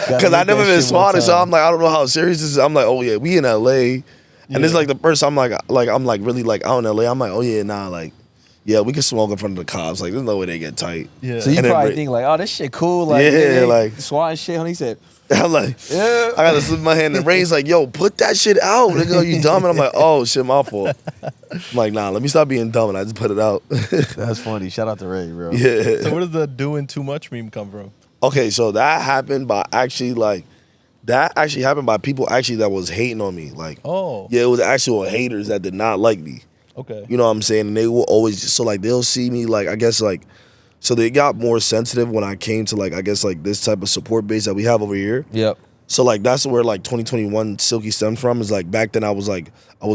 because I never been swatted, so I'm like, I don't know how serious this is. I'm like, oh yeah, we in LA. And this is like the first time I'm like really like out in LA. I'm like, oh yeah, nah, like, yeah, we can smoke in front of the cops. Like, there's no way they get tight. Yeah. So you probably think like, oh, this shit cool. Like, like SWAT and shit. He said, I'm like, yeah. I gotta slip my hand. And Ray's like, yo, put that shit out. Nigga, you dumb? And I'm like, oh shit, my fault. I'm like, nah, let me stop being dumb. And I just put it out. That's funny. Shout out to Ray, bro. Yeah. So where does the doing too much meme come from? Okay, so that happened by actually like That actually happened by people actually that was hating on me. Like, Oh. yeah, it was actual haters that did not like me. Okay. You know what I'm saying? And they will always so like they'll see me like I guess like so they got more sensitive when I came to like I guess like this type of support base that we have over here. Yep. So like that's where like 2021 Silky stems from. Is like back then I was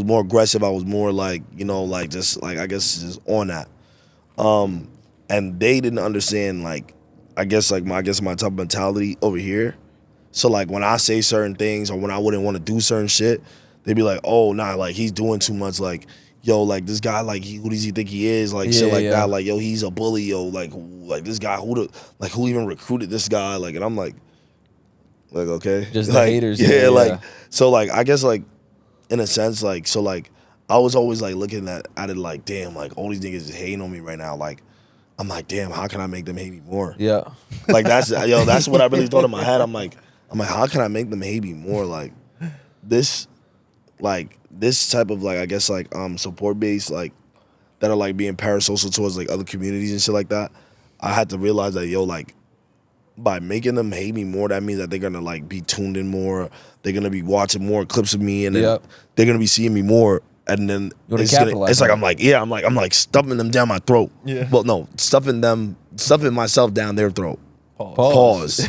more aggressive. I was more like, you know, like just like I guess just on that. And they didn't understand like my type of mentality over here. So like when I say certain things or when I wouldn't want to do certain shit, they'd be like, oh nah, like he's doing too much, like yo, like this guy, like who does he think he is? Like shit like that. Like yo, he's a bully, yo, like this guy who even recruited this guy? Like, and I'm like okay. Just like, the haters. Yeah, like so like I guess like in a sense, like so like I was always like looking at it like, damn, like all these niggas is hating on me right now. Like I'm like, damn, how can I make them hate me more? Yeah. Like that's what I really thought in my head. I'm like, how can I make them hate me more? Like this type of like I guess like support base like that are like being parasocial towards like other communities and shit like that. I had to realize that like by making them hate me more, that means that they're gonna like be tuned in more. They're gonna be watching more clips of me, and then they're gonna be seeing me more. And then it's like I'm like stuffing them down my throat. Yeah. Well, no, stuffing myself down their throat. Pause.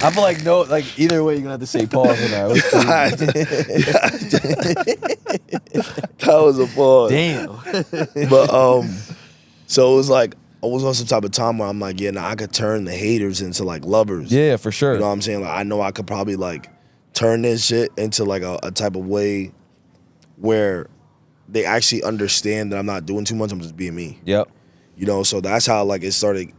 I feel like no, like either way, you're gonna have to say pause on that. That was a pause. Damn. But so it was like I was on some type of time where I'm like, yeah, now I could turn the haters into like lovers. Yeah, for sure. You know what I'm saying? Like I know I could probably like turn this shit into like a type of way where they actually understand that I'm not doing too much. I'm just being me. Yep. You know, so that's how like it started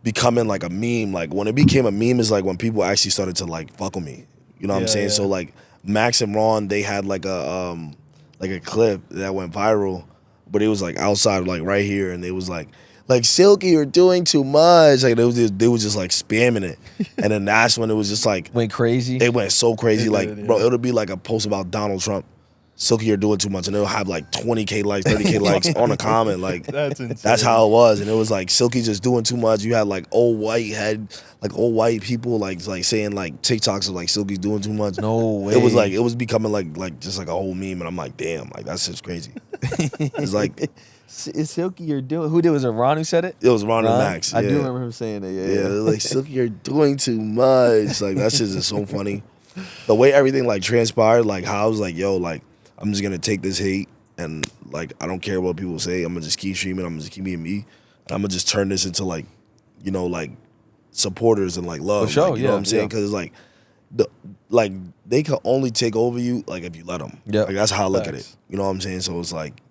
becoming like a meme. Like when it became a meme is like when people actually started to like fuck with me. You know what I'm saying? Yeah. So like Max and Ron, they had like a clip that went viral, but it was like outside, like right here, and it was like Silky, you're doing too much. Like they was just like spamming it, and then that's when it was just like went crazy. It went so crazy, bro. It'll be like a post about Donald Trump. Silky, you're doing too much, and it'll have like 20K likes, 30K likes on a comment. Like that's insane. That's how it was, and it was like Silky just doing too much. You had like old white people like saying like TikToks of like Silky's doing too much. No way. It was becoming like just like a whole meme, and I'm like, damn, like that's just crazy. It's like. Is Silky you're doing? Who did? Was it Ron who said it? It was Ron and Max. I do remember him saying it. Yeah. Like Silky, you're doing too much. Like that shit is so funny. The way everything like transpired, like how I was like, yo, like I'm just gonna take this hate and like I don't care what people say. I'm gonna just keep streaming. I'm gonna just keep being me. And I'm gonna just turn this into like, you know, like supporters and like love. For sure, like, you know what I'm saying? Because it's like they can only take over you like if you let them. Yeah. Like that's how I look at it. You know what I'm saying? So it's like.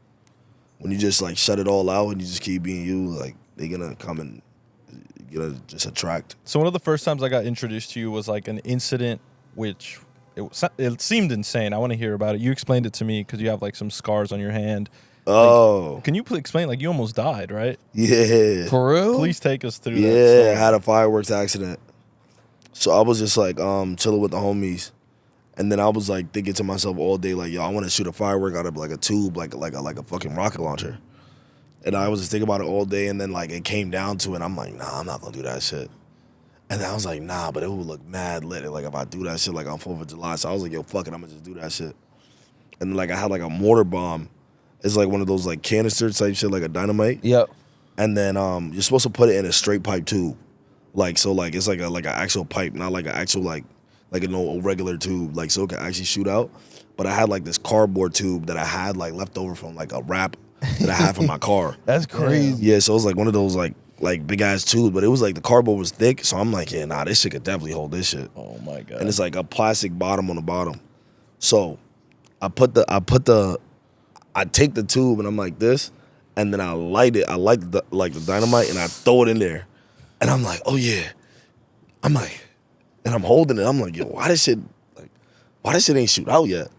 When you just like shut it all out and you just keep being you, like they're gonna come and you're gonna just attract. So one of the first times I got introduced to you was like an incident which it seemed insane. I want to hear about it. You explained it to me because you have like some scars on your hand. Oh. Like, can you explain? Like you almost died, right? Yeah. For real? Please take us through that. Yeah, I had a fireworks accident. So I was just like chilling with the homies. And then I was like thinking to myself all day, like, yo, I want to shoot a firework out of like a tube, like a fucking rocket launcher. And I was just thinking about it all day, and then like it came down to it, and I'm like, nah, I'm not gonna do that shit. And then I was like, nah, but it would look mad lit, like if I do that shit like on 4th of July. So I was like, yo, fuck it, I'm gonna just do that shit. And then like I had like a mortar bomb. It's like one of those like canister type shit, like a dynamite. Yep. And then you're supposed to put it in a straight pipe tube, like so like it's like an actual pipe, not like an actual like a regular tube, like so it can actually shoot out. But I had like this cardboard tube that I had like left over from like a wrap that I had from my car. That's crazy. Yeah, so it was like one of those like big ass tubes, but it was like the cardboard was thick, so I'm like, yeah, nah, this shit could definitely hold this shit. Oh my god. And it's like a plastic bottom on the bottom. So I take the tube and I'm like this, and then I light it. I light the dynamite and I throw it in there. And I'm like, oh yeah. I'm like, and I'm holding it. I'm like, yo, why this shit ain't shoot out yet?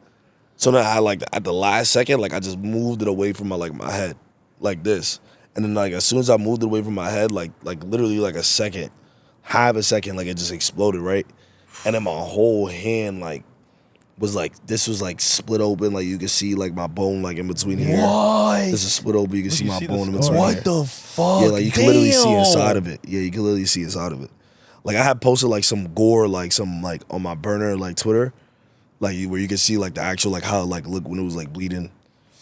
So then I like at the last second, like I just moved it away from my head, like this. And then like as soon as I moved it away from my head, like literally like a second, half a second, like it just exploded, right? And then my whole hand was split open, like you could see like my bone like in between here. What? There's a split open, you can see my bone in between. What here. the fuck? Yeah, like you can literally see inside of it. Yeah, you can literally see inside of it. Like I had posted like some gore, like some like on my burner, like Twitter, like where you could see like the actual like how like look when it was like bleeding,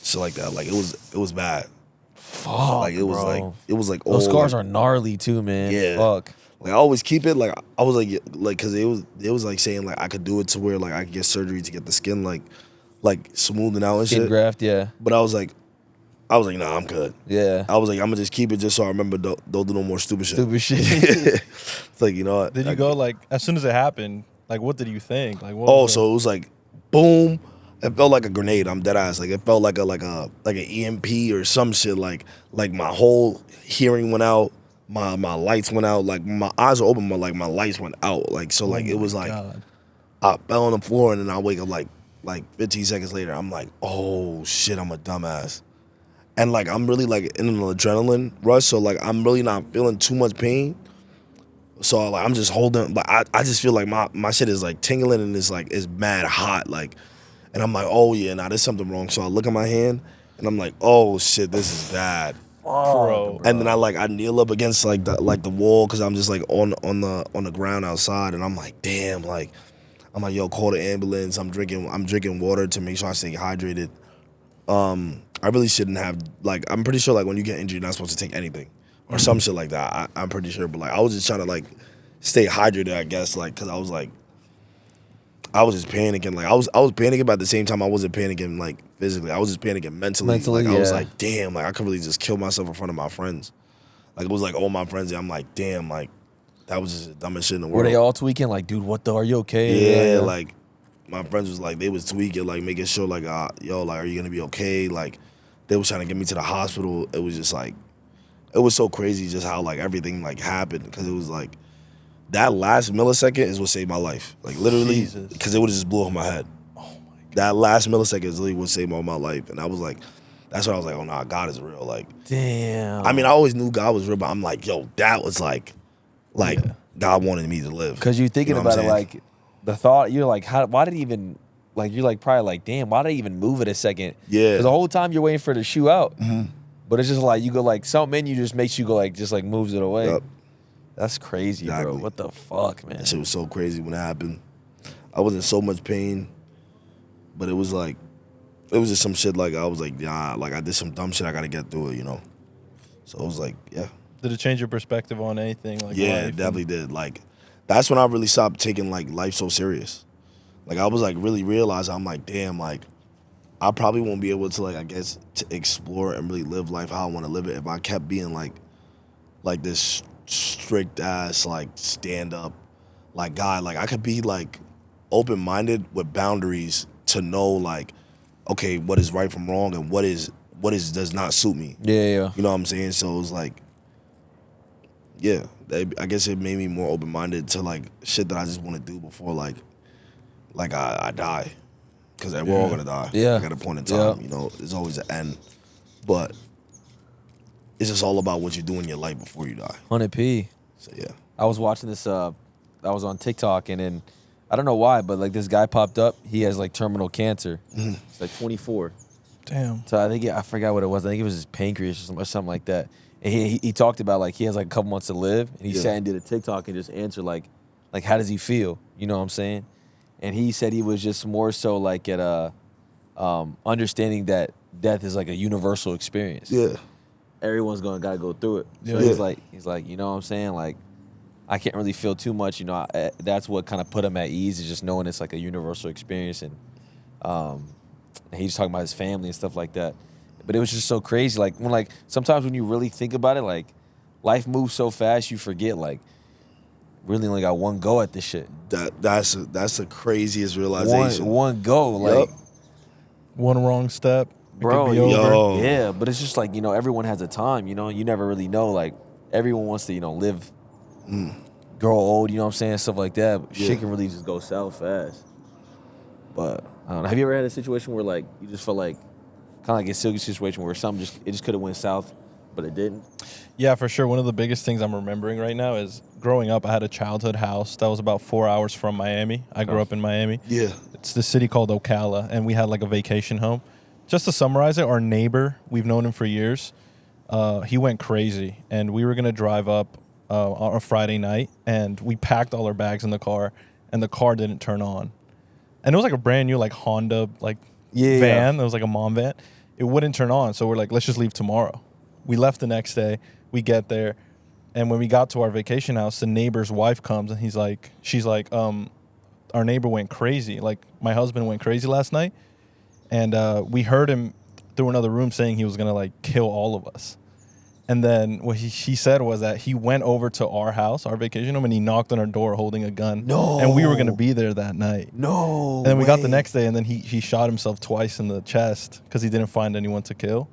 so like that. Like it was bad. Fuck, Like it was bro. like Those all, scars like, are gnarly too, man. Yeah. Fuck. Like I always keep it. Like I was like because it was like saying like I could do it to where like I could get surgery to get the skin like smoothing out and Skin shit. graft, yeah. But I was like, nah, I'm good. Yeah. I was like, I'm gonna just keep it just so I remember don't do no more stupid shit. Stupid shit. It's like, you know what? Did you go like as soon as it happened? Like, what did you think? Like, what Oh, was so it was like, boom. It felt like a grenade. I'm dead ass. Like it felt like an EMP or some shit. Like my whole hearing went out. My lights went out. Like my eyes were open, but like my lights went out. Like so, like it was like I fell on the floor and then I wake up like 15 seconds later. I'm like, oh shit, I'm a dumbass. And like I'm really like in an adrenaline rush, so like I'm really not feeling too much pain. So like I'm just holding, like I just feel like my shit is like tingling and it's mad hot, like, and I'm like, oh yeah, nah, there's something wrong. So I look at my hand and I'm like, oh shit, this is bad. bro. And then I kneel up against like the wall because I'm just like on the ground outside, and I'm like, damn, like I'm like, yo, call the ambulance. I'm drinking water to make sure I stay hydrated. I really shouldn't have, like, I'm pretty sure like when you get injured, you're not supposed to take anything or some shit like that. I'm pretty sure, but like I was just trying to like stay hydrated, I guess, like because I was just panicking. Like I was panicking, but at the same time I wasn't panicking like physically. I was just panicking mentally. Like I was like, damn, like I could really just kill myself in front of my friends. Like it was like all my friends. And I'm like, damn, like that was just the dumbest shit in the world. Were they all tweaking? Like, dude, what the? Are you okay? Yeah, like my friends was like, they was tweaking, like making sure like, yo, like, are you gonna be okay? Like they was trying to get me to the hospital. It was just like, it was so crazy just how like everything like happened, because it was like that last millisecond is what saved my life. Like literally, because it would just blew off my head. Oh my God. That last millisecond is literally what saved my life. And I was like, that's when I was like, oh nah, God is real. Like, damn. I mean, I always knew God was real, but I'm like, yo, that was like God wanted me to live. Because you're thinking about it, like the thought, you're like, why did he even, like, you're like probably like, damn, why did I even move it a second? Yeah. Because the whole time you're waiting for it to shoot out. Mm-hmm. But it's just like, you go like, something in you just makes you go like, just like moves it away. Yep. That's crazy, bro. What the fuck, man? That shit was so crazy when it happened. I was in so much pain, but it was like, it was just some shit like, I was like, yeah, like I did some dumb shit, I gotta get through it, you know? So it was like, yeah. Did it change your perspective on anything? Like, yeah, it definitely did. Like, that's when I really stopped taking like life so serious. Like I was like really realizing, I'm like, damn, like I probably won't be able to like, I guess, to explore and really live life how I want to live it if I kept being like this strict ass like stand up like guy. Like I could be like open minded with boundaries to know like, okay, what is right from wrong and what is does not suit me. Yeah. You know what I'm saying? So it was like, yeah, I guess it made me more open minded to like shit that I just want to do before like I die, because we're all gonna die. Yeah. Like at a point in time, you know, there's always an end, but it's just all about what you do in your life before you die. 100p. So yeah, I was watching this. I was on TikTok, and then I don't know why, but like this guy popped up. He has like terminal cancer. Mm-hmm. It's like 24. Damn. So I think I forgot what it was. I think it was his pancreas or something like that. And he talked about like he has like a couple months to live, and he sat and did a TikTok and just answered like how does he feel? You know what I'm saying? And he said he was just more so like at understanding that death is like a universal experience. Yeah. Everyone's gotta go through it. So he's like, you know what I'm saying? Like, I can't really feel too much. You know, that's what kind of put him at ease, is just knowing it's like a universal experience. And he's talking about his family and stuff like that. But it was just so crazy. Like sometimes when you really think about it, like life moves so fast, you forget like really only got one go at this shit. That's the craziest realization. One go, like one wrong step, bro. It could be over. Yeah, but it's just like, you know, everyone has a time. You know, you never really know. Like everyone wants to, you know, live, grow old. You know what I'm saying? Stuff like that. But shit can really just go south fast. But I don't know. Have you ever had a situation where like you just felt like kind of like a Silky situation where something just could have went south, but it didn't? Yeah, for sure. One of the biggest things I'm remembering right now is growing up, I had a childhood house that was about 4 hours from Miami. I grew up in Miami. Yeah. It's the city called Ocala, and we had like a vacation home. Just to summarize it, our neighbor, we've known him for years, he went crazy, and we were going to drive up on a Friday night, and we packed all our bags in the car, and the car didn't turn on. And it was like a brand new like Honda like van. It was like a mom van. It wouldn't turn on, so we're like, let's just leave tomorrow. We left the next day. We get there, and when we got to our vacation house, the neighbor's wife comes, and she's like, our neighbor went crazy. Like, my husband went crazy last night, and we heard him through another room saying he was gonna like kill all of us. And then what she said was that he went over to our house, our vacation home, and he knocked on our door holding a gun. No. And we were going to be there that night. No. And then we got the next day, and then he shot himself twice in the chest because he didn't find anyone to kill,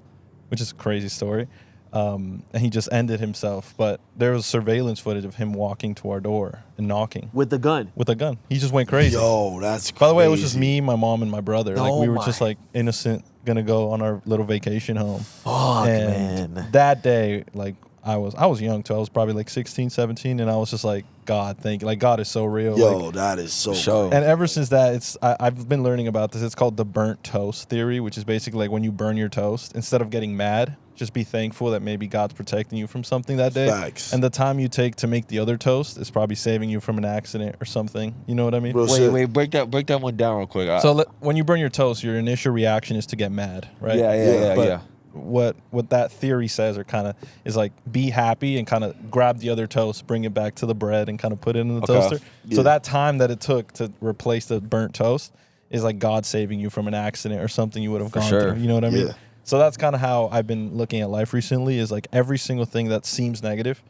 which is a crazy story. And he just ended himself. But there was surveillance footage of him walking to our door and knocking. With the gun. With a gun. He just went crazy. Yo, that's crazy. By the way, it was just me, my mom, and my brother. Like, we were my. just like innocent, gonna go on our little vacation home. Fuck, and man. that day, like, I was young too. I was probably like 16, 17, and I was just like, God, thank you. Like, God is so real. Yo, like, that is so Sure. crazy. and ever since that, I've been learning about this. It's called the burnt toast theory, which is basically like when you burn your toast, instead of getting mad, just be thankful that maybe God's protecting you from something that day. Facts. And the time you take to make the other toast is probably saving you from an accident or something. You know what I mean? Real shit. Wait, break that one down real quick. So when you burn your toast, your initial reaction is to get mad, right? Yeah. But what that theory says or kind of is like, be happy and kind of grab the other toast, bring it back to the bread and kind of put it in the toaster. Yeah. So that time that it took to replace the burnt toast is like God saving you from an accident or something you would have gone sure. through. You know what I mean? Yeah. So that's kind of how I've been looking at life recently, is like every single thing that seems negative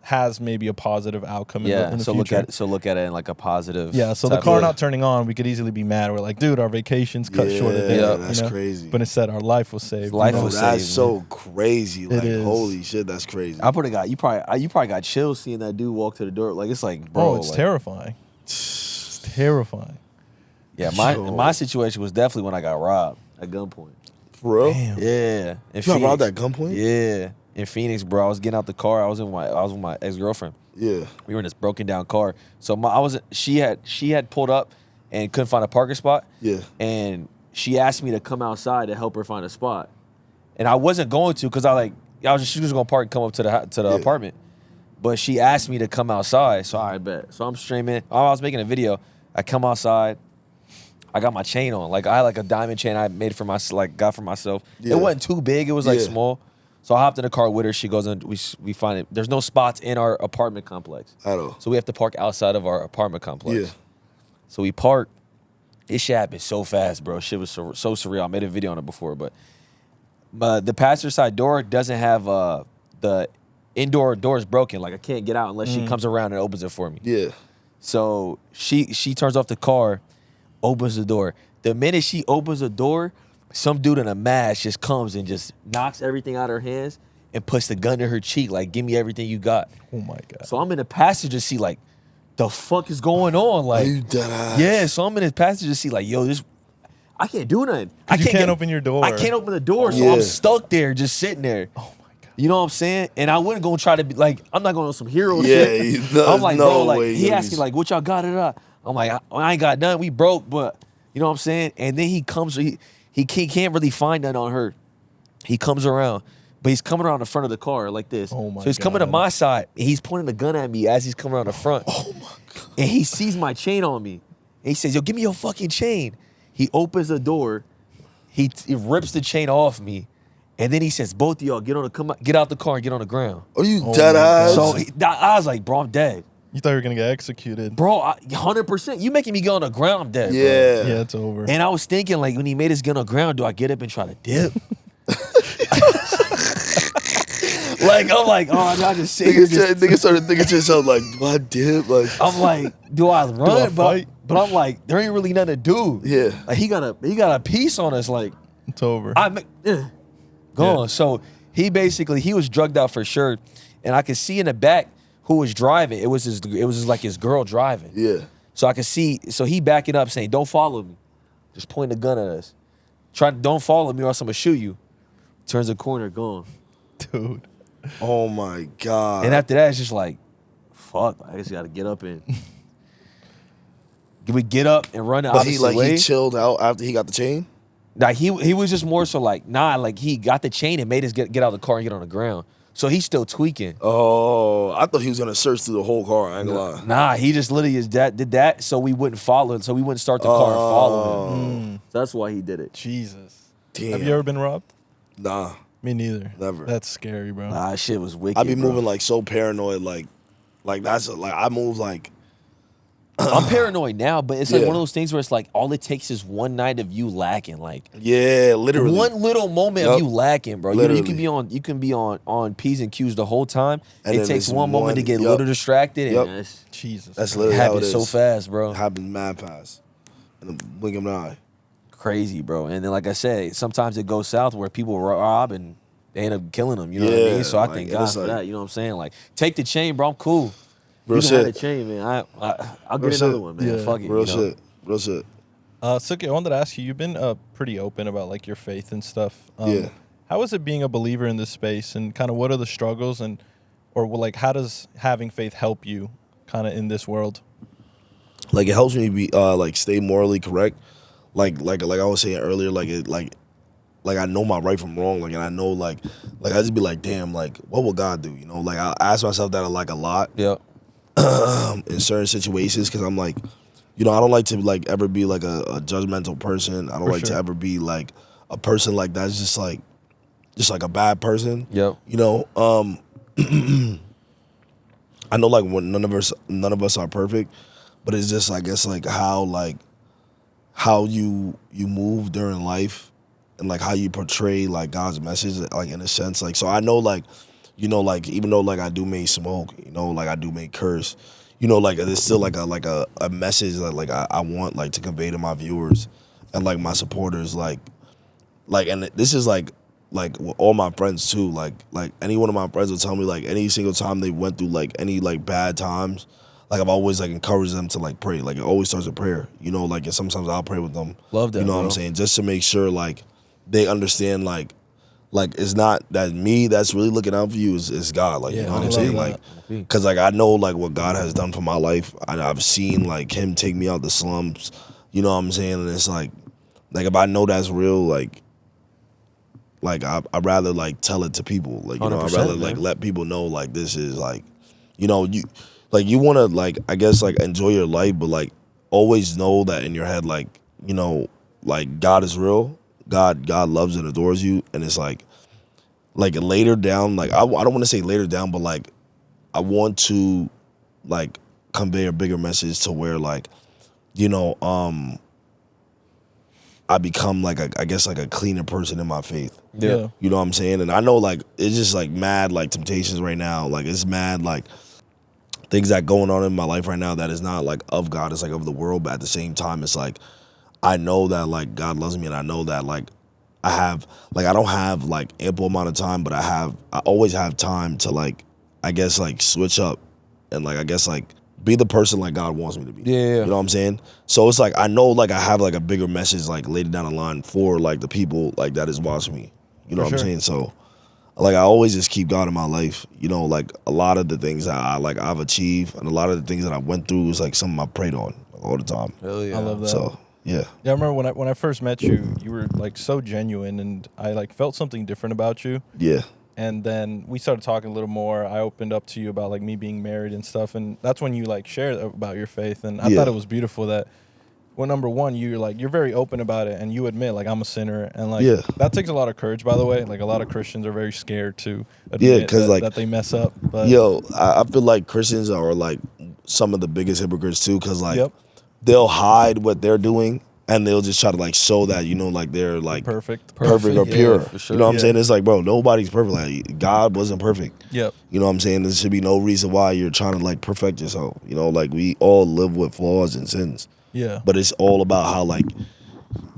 has maybe a positive outcome in the future. Look at it in like a positive. Yeah, so the type car of- not turning on, we could easily be mad. We're like, dude, our vacation's cut short a day. Yeah, you that's know? crazy. But instead, our life was saved. Life you know? was That's saved, so crazy. Like, is. holy shit, that's crazy. I probably got you probably got chills seeing that dude walk to the door. Like, it's like, bro, It's like, terrifying. It's terrifying. Yeah, Yo. my situation was definitely when I got robbed at gunpoint. For real? Damn. Yeah, in You got robbed Phoenix. at gunpoint? Yeah, in Phoenix, bro. I was getting out the car. I was with my ex-girlfriend. Yeah. We were in this broken down car. So she had pulled up and couldn't find a parking spot. Yeah. And she asked me to come outside to help her find a spot. And I wasn't going to because she was gonna park and come up to the apartment. But she asked me to come outside, so I bet. So I'm streaming. I was making a video. I come outside. I got my chain on. Like, I had like a diamond chain I made for got for myself. Yeah. It wasn't too big. It was like Yeah. small. So I hopped in the car with her. She goes in. We find it. There's no spots in our apartment complex. At all. So we have to park outside of our apartment complex. Yeah. So we park. This shit happened so fast, bro. Shit was so surreal. I made a video on it before, but the passenger side door doesn't have the indoor door is broken. Like, I can't get out unless she comes around and opens it for me. Yeah. So she turns off the car, opens the door. The minute she opens the door, some dude in a mask just comes and just knocks everything out of her hands and puts the gun to her cheek, like, give me everything you got. Oh my God. So I'm in the passenger seat, like, the fuck is going on? Are Like, you dead ass? yeah, so I'm in the passenger seat, like, yo, I can't do nothing. You can't open your door. I can't open the door, so Yeah. I'm stuck there, just sitting there. Oh my God. You know what I'm saying? And I wouldn't go try to be like, I'm not going on some hero Yeah, shit. no- I'm like, no bro, like, way he you asked me, be- like, what y'all got it up? I'm like, I ain't got nothing. We broke, but you know what I'm saying? And then he comes, he can't really find nothing on her. He comes around, but he's coming around the front of the car like this. Oh my So he's coming to God. my side, and he's pointing the gun at me as he's coming around the front. Oh my God. And he sees my chain on me. And he says, yo, give me your fucking chain. He opens the door. He rips the chain off me. And then he says, both of y'all, get out the car and get on the ground. Are you Oh dead my ass? So I was like, bro, I'm dead. You thought you were going to get executed. Bro, 100%. You making me get on the ground, I'm dead, bro. yeah. Yeah, it's over. And I was thinking, like, when he made us get on the ground, do I get up and try to dip? Like, I'm like, oh, I just sit here. Nigga started thinking to himself, like, do I dip? Like, I'm like, do I run? fight? But I'm like, there ain't really nothing to do. Yeah. Like, he got a piece on us. Like, It's over. gone. Yeah. So he was drugged out for sure, and I could see in the back who was driving. It was like his girl driving. yeah. So I could see. So he backing up, saying, "Don't follow me," just pointing the gun at us. Don't follow me, or else I'm gonna shoot you. Turns the corner, gone. Dude. Oh my God. And after that, it's just like, fuck. I guess you gotta get up and. We get up and run the But opposite way. he chilled out after he got the chain? Like he was just more so like, nah, like he got the chain and made us get out of the car and get on the ground. So he's still tweaking. Oh, I thought he was gonna search through the whole car. I ain't gonna lie. Nah, he just literally did that so we wouldn't follow him, so we wouldn't start the car and follow him. So that's why he did it. Jesus. Damn. Have you ever been robbed? Nah, Me neither. Never. That's scary, bro. Nah, that shit was wicked. I be bro. moving like so paranoid, like that's like I move like. I'm paranoid now, but it's like Yeah. one of those things where it's like all it takes is one night of you lacking, like Yeah, literally. one little moment of Yup. you lacking, bro. You know, Literally. you can be on P's and Q's the whole time. And It then takes it's one moment to one- get a yup. little distracted, Yup. and it's Jesus. That's bro. literally how it happens is. so fast, bro. It happens mad fast. In the blink of an eye. Crazy, bro. And then, like I said, sometimes it goes south where people rob and they end up killing them. You know what I Yeah, mean? So I like, thank and God it's for like- that. You know what I'm saying? Like, take the chain, bro. I'm cool. Real You can have shit. the chain, man. I'll Real get another shit. one, man. Yeah. Fuck it. Real you know? shit. Real shit. Silky, I wanted to ask you, you've been pretty open about like your faith and stuff. Yeah. How is it being a believer in this space, and kind of what are the struggles, and or like how does having faith help you kind of in this world? Like it helps me be like stay morally correct. Like I was saying earlier, like I know my right from wrong, like, and I know like I just be like, damn, like what will God do? You know, like I ask myself that like a lot Yeah. in certain situations because I'm like, you know, I don't like to like ever be like a judgmental person. I don't For like to sure. ever be like a person like that's just like a bad person. Yep. You know, I know like when none of us are perfect, but it's just I guess like how you move during life and like how you portray like God's message like in a sense like so I know like you know like even though like I do make smoke, you know, like I do make curse, you know, like there's still like a message that like I want like to convey to my viewers and like my supporters like and this is like with all my friends too, like any one of my friends will tell me like any single time they went through like any like bad times, like I've always like encouraged them to like pray. Like it always starts with prayer, you know, like and sometimes I'll pray with them. Love that, you know what bro. I'm saying? Just to make sure like they understand like it's not that me that's really looking out for you is God. Like you Yeah, know what I I'm love saying? that. Like cause like I know like what God has done for my life. I've seen like him take me out the slums, you know what I'm saying? And it's like if I know that's real, like I'd rather like tell it to people. Like, you know, I'd 100%, rather like man. let people know like this is like, you know, you want to like, I guess like enjoy your life, but like always know that in your head, like, you know, like God is real. God loves and adores you. And it's like later down, like I don't want to say later down, but like I want to like convey a bigger message to where like, you know, I become like I guess like a cleaner person in my faith. Yeah. You know what I'm saying? And I know like it's just like mad like temptations right now. Like it's mad like things that going on in my life right now that is not like of God, it's like of the world, but at the same time it's like I know that like God loves me and I know that like I don't have like ample amount of time, but I always have time to like I guess like switch up and like I guess like be the person like God wants me to be. Yeah. You know what I'm saying? So it's like I know like I have like a bigger message like later down the line for like the people like that is watching me. You know For what I'm sure. saying? So like I always just keep God in my life. You know, like a lot of the things that I've achieved and a lot of the things that I went through is like something I prayed on all the time. Hell yeah. I love that. So yeah. Yeah, I remember when I first met you, you were like so genuine, and I like felt something different about you. Yeah. And then we started talking a little more. I opened up to you about like me being married and stuff, and that's when you like shared about your faith. And I Yeah. thought it was beautiful that, well, number one, you're very open about it, and you admit like I'm a sinner, and like Yeah. that takes a lot of courage, by the way. Like a lot of Christians are very scared to admit 'cause, that, like, that they mess up. But Yo, I feel like Christians are like some of the biggest hypocrites too, because like Yep. they'll hide what they're doing and they'll just try to like show that, you know, like they're like perfect. perfect or Yeah, pure. for sure. You know what I'm Yeah. saying? It's like, bro, nobody's perfect. Like God wasn't perfect. Yep. You know what I'm saying? There should be no reason why you're trying to like perfect yourself. You know, like we all live with flaws and sins. Yeah. But it's all about how like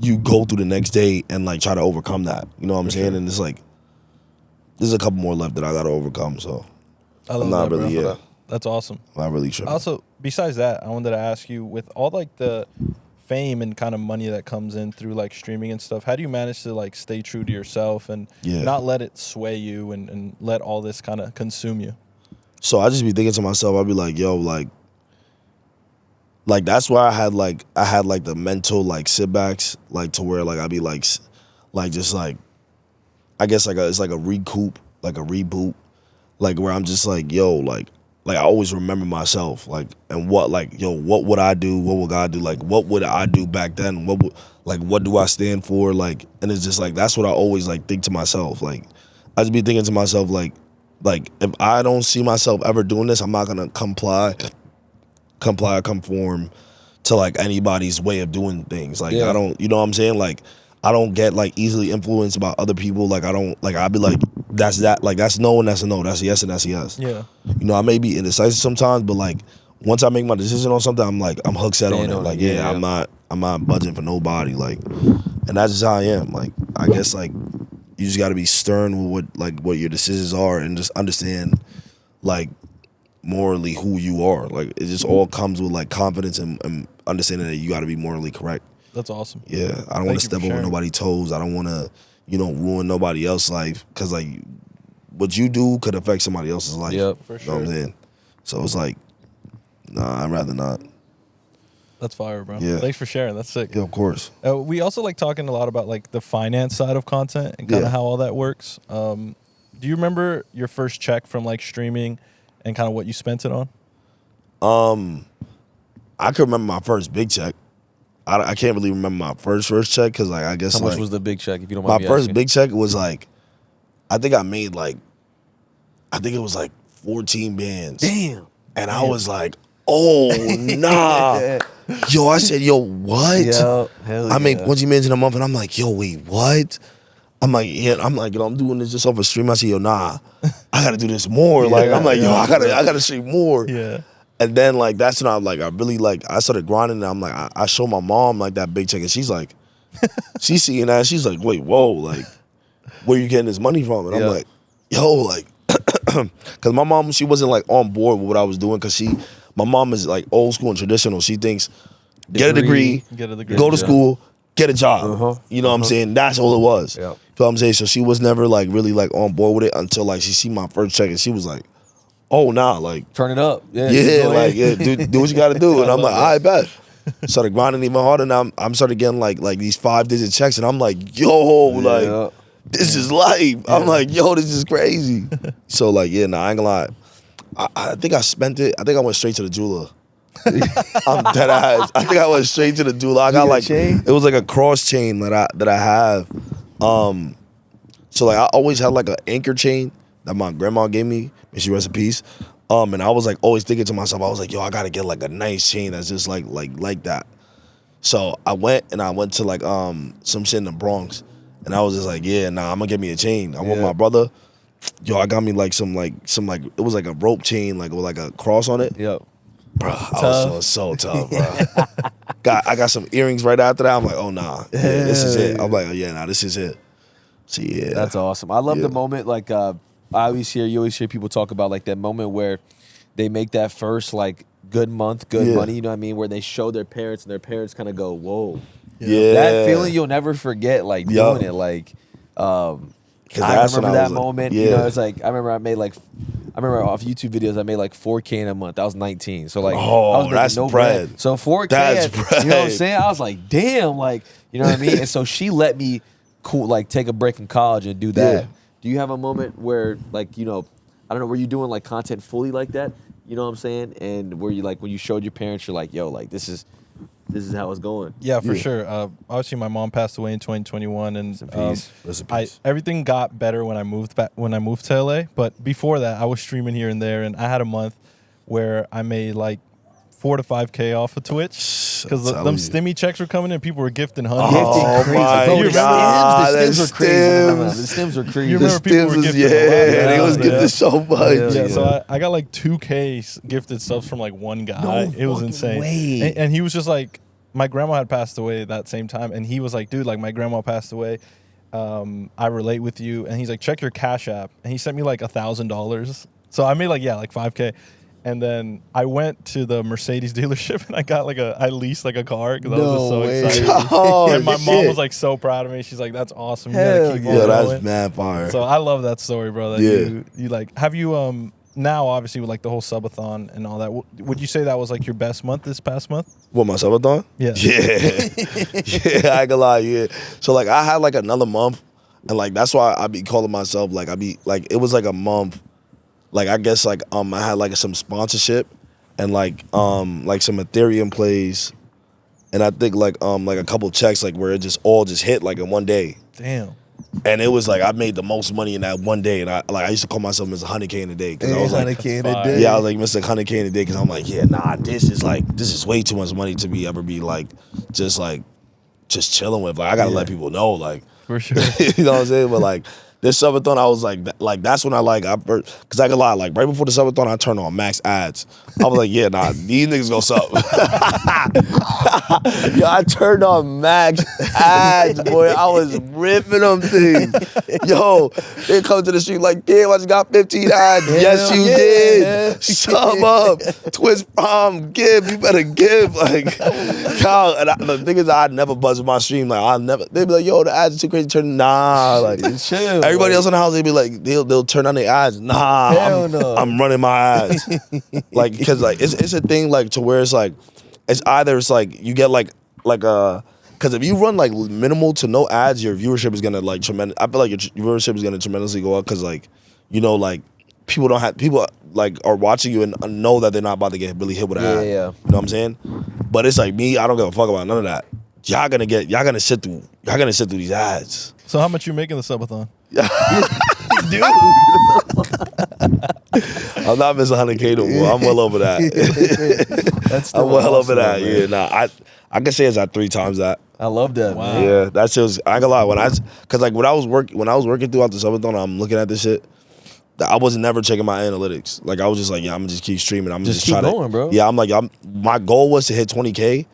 you go through the next day and like try to overcome that. You know what I'm saying? sure. And it's like there's a couple more left that I gotta overcome. So I love I'm not that, really bro. yeah. That's awesome. Not really tripping. Also, besides that, I wanted to ask you, with all like the fame and kind of money that comes in through like streaming and stuff, how do you manage to like stay true to yourself and Yeah. not let it sway you and let all this kind of consume you? So I just be thinking to myself, I'd be like, yo, like that's why I had like the mental like sitbacks, like to where like I'd be like just like I guess like it's like a recoup, like a reboot, like where I'm just like, yo, like I always remember myself, like, and what, like, yo, what would I do? What would God do? Like, what would I do back then? What do I stand for? Like, and it's just like, that's what I always like think to myself. Like, I just be thinking to myself, like if I don't see myself ever doing this, I'm not gonna conform to like anybody's way of doing things. Like, I don't, you know what I'm saying? Like, I don't get like easily influenced by other people. Like, I don't, like, I'd be like, that's that, like, that's no and that's a no, that's a yes and that's a yes. Yeah. You know, I may be indecisive sometimes, but like once I make my decision on something, I'm hook set on it. Like, I'm not budging for nobody. Like, and that's just how I am. Like, I guess like you just got to be stern with what your decisions are and just understand like morally who you are. Like, it just all comes with like confidence and understanding that you got to be morally correct. That's awesome. Yeah, I don't want to step over nobody's toes. I don't want to, ruin nobody else's life, because like what you do could affect somebody else's life. Yep, for sure. You know what I'm saying? So it's like, nah, I'd rather not. That's fire, bro. Yeah. Thanks for sharing. That's sick. Yeah, of course. We also like talking a lot about like the finance side of content and kind of how all that works. Do you remember your first check from like streaming and kind of what you spent it on? I can remember my first big check. I can't really remember my first check, because like I guess How much like, was the big check, if you don't mind my me first asking? big check was like, I think I made like, I think it was like 14 bands. Damn. And I was like, oh, nah. Yo, I said, yo, what? Yo, hell I make yeah. 14 bands in a month, and I'm like, yo, wait, what? I'm like, I'm doing this just off a stream. I said, yo, nah, I gotta do this more. Like, I'm like, yo, I gotta stream more. Yeah. And then like that's when I started grinding, and I'm like, I show my mom like that big check, and she's like, she's seeing that, she's like, wait, whoa, like, where you getting this money from? And I'm like, yo, like, because my mom, she wasn't like on board with what I was doing, because my mom is like old school and traditional. She thinks get a degree, go to school, get a job. You know what I'm saying? That's all it was. Yeah. You know what I'm saying? So she was never like really like on board with it until like she see my first check, and she was like, oh, nah, like, Turn it up. do what you got to do. And I'm like, I bet. Started grinding even harder. Now I'm started getting like these 5-digit checks, and I'm like, yo, like, this is life. I'm like, yo, this is crazy. So like, I ain't gonna lie. I think I spent it. I think I went straight to the jeweler. I'm dead ass. I think I went straight to the jeweler. I got like, it was like a cross chain that I have. So like I always had like an anchor chain that my grandma gave me, and she rest in peace. And I was like always thinking to myself, I was like, yo, I gotta get like a nice chain that's just like that. So I went to like some shit in the Bronx, and I was just like, I'm gonna get me a chain. I want my brother. Yo, I got me like some it was like a rope chain, like with like a cross on it. Yep. Bro, I was so tough, bro. I got some earrings right after that. I'm like, oh nah, this is it. I'm like, oh yeah, nah, this is it. So yeah, That's awesome. I love the moment, like you always hear people talk about like that moment where they make that first like good month, good money, you know what I mean? Where they show their parents, and their parents kind of go, whoa. Yeah. That feeling you'll never forget, like doing it. Like I remember that moment. You know, it's like I remember off YouTube videos I made like 4K in a month. I was 19. So like I was making that's bread. bread. So 4K, That's bread. you know what I'm saying? I was like, damn, like, you know what I mean? And so she let me take a break from college and do that. Yeah. Do you have a moment where like, I don't know, were you doing like content fully like that? You know what I'm saying? And were you like, when you showed your parents, you're like, yo, like this is how it's going. Yeah, for sure. Obviously, my mom passed away in 2021, and Rest in peace. everything got better when I moved to LA. But before that, I was streaming here and there, and I had a month where I made like 4 to 5K off of Twitch because them stimmy checks were coming in. People were gifting hundreds. Oh my God, the stims were crazy. The stims were crazy. You remember people were gifting they was gifting so much. Yeah, so I got like 2K gifted subs from like one guy. It was insane. And he was just like, my grandma had passed away that same time, and he was like, dude, like my grandma passed away. I relate with you. And he's like, check your Cash App. And he sent me like $1,000. So I made like 5K. And then I went to the Mercedes dealership, and I leased like a car because I was just so excited. And my mom was like so proud of me. She's like, "That's awesome. You gotta keep on going." That's mad fire. So I love that story, bro. That you like. Have you now obviously with like the whole subathon and all that? Would you say that was like your best month this past month? What, my subathon? Yeah. Yeah, I ain't gonna lie. Yeah. So like I had like another month, and like that's why I be calling myself like it was like a month. like I guess like I had like some sponsorship and like some Ethereum plays, and I think like a couple checks like where it just all just hit like in one day. Damn. And it was like I made the most money in that one day, and I used to call myself Mr. 100K in a day because I was like, 100K in a day. yeah, I was like Mr. 100K in a day because I'm like, yeah, nah, this is way too much money to be ever be like just chilling with. Like I gotta let people know, like For sure. you know what I'm saying? But like this subathon, I was like that's when I because I could lie, like right before the subathon, I turned on max ads. I was like, yeah, nah, these niggas go sub. Yo, I turned on max ads, boy. I was ripping them things. Yo, they come to the street like, damn, I just got 15 ads. Yes, you did. Sub up. Twist prom, give. You better give. Like, God, and the thing is, I'd never buzz my stream. Like, they'd be like, yo, the ads are too crazy. Turn, nah. Like, Chill. Everybody else in the house, they'd be like, they'll turn on their ads. Nah, Hell no. I'm running my ads. Like, because like it's a thing like to where it's like like you get like because if you run like minimal to no ads, your viewership is gonna like tremendous. I feel like your viewership is gonna tremendously go up because like like people like are watching you and know that they're not about to get really hit with an ad. Yeah. You know what I'm saying? But it's like me, I don't give a fuck about none of that. Y'all gonna sit through these ads. So how much you making the subathon? Dude. I'm not missing 100K no more. I'm well over that. That's I'm well over that. Man. Yeah, nah. I can say it's at 3 times that. I love that, Wow. man. Yeah, that shit was, I ain't gonna lie, cause like when I was working throughout the subathon, I'm looking at this shit. I was never checking my analytics. Like I was just like, yeah, I'm gonna just keep streaming. I'm just keep try going, to, bro. Yeah, I'm like, my goal was to hit 20K,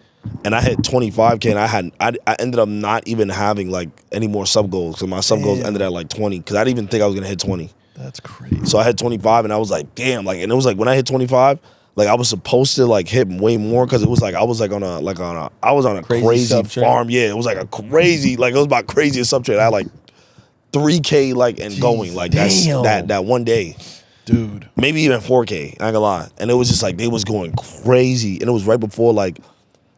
and I hit 25K, and I ended up not even having like any more sub goals because my sub goals ended at like 20 because I didn't even think I was gonna hit 20. That's crazy. So I had 25, and I was like, damn, like, and it was like when I hit 25, like I was supposed to like hit way more because it was like I was on a crazy sub trade. farm. Yeah, it was like a crazy, like it was my craziest sub trade. I had like 3K like and going like damn. that one day. Dude. Maybe even 4K, I ain't gonna lie. And it was just like, they was going crazy. And it was right before like,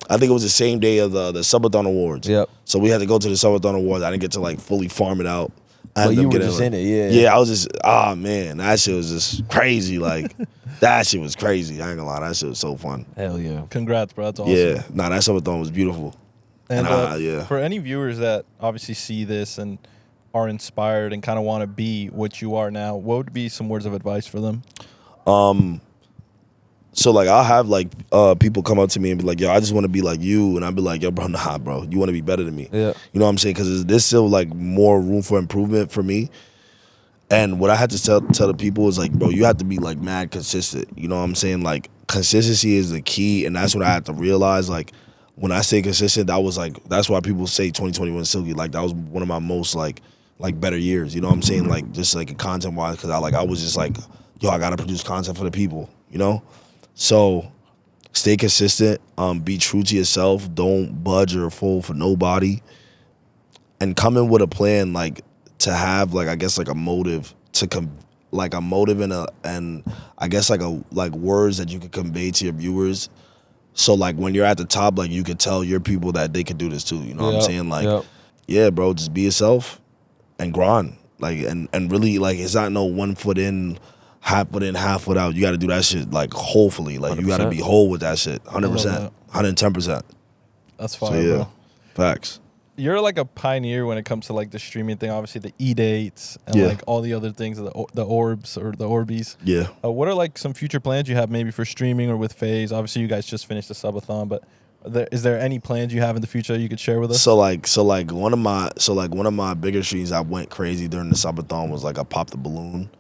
I think it was the same day of the Subathon Awards. Yep. So we had to go to the Subathon Awards. I didn't get to like fully farm it out. But you were just in it, yeah. Yeah, I was just, man, that shit was just crazy. Like, that shit was crazy. I ain't gonna lie, that shit was so fun. Hell yeah. Congrats, bro. That's awesome. Yeah, nah, that Subathon was beautiful. And yeah. for any viewers that obviously see this and are inspired and kind of want to be what you are now, what would be some words of advice for them? So like I'll have like people come up to me and be like, yo, I just want to be like you, and I'll be like, yo, bro, nah, bro, you want to be better than me. Yeah. You know what I'm saying? Because there's still like more room for improvement for me. And what I had to tell the people is like, bro, you have to be like mad consistent. You know what I'm saying? Like consistency is the key, and that's what I had to realize. Like when I say consistent, that's why people say 2021 Silky. Like that was one of my most like better years. You know what I'm saying? Like just like content wise, because I was just like, yo, I gotta produce content for the people. You know. So stay consistent, be true to yourself, don't budge or fold for nobody, and come in with a plan, like to have like I guess like a motive to and I guess like words that you could convey to your viewers. So like when you're at the top, like you could tell your people that they could do this too. You know what I'm saying? Like, yeah, bro, just be yourself and grind. Like and really like it's not no 1 foot in, half foot out. You got to do that shit like wholefully. Like 100%. You got to be whole with that shit. 100%, 110%. That's fine, So yeah, bro. facts. You're like a pioneer when it comes to like the streaming thing. Obviously the EDates and like all the other things, the orbs or the orbies. Yeah. What are like some future plans you have maybe for streaming or with FaZe? Obviously you guys just finished the subathon, but is there any plans you have in the future you could share with us? So like one of my bigger streams I went crazy during the subathon was like I popped the balloon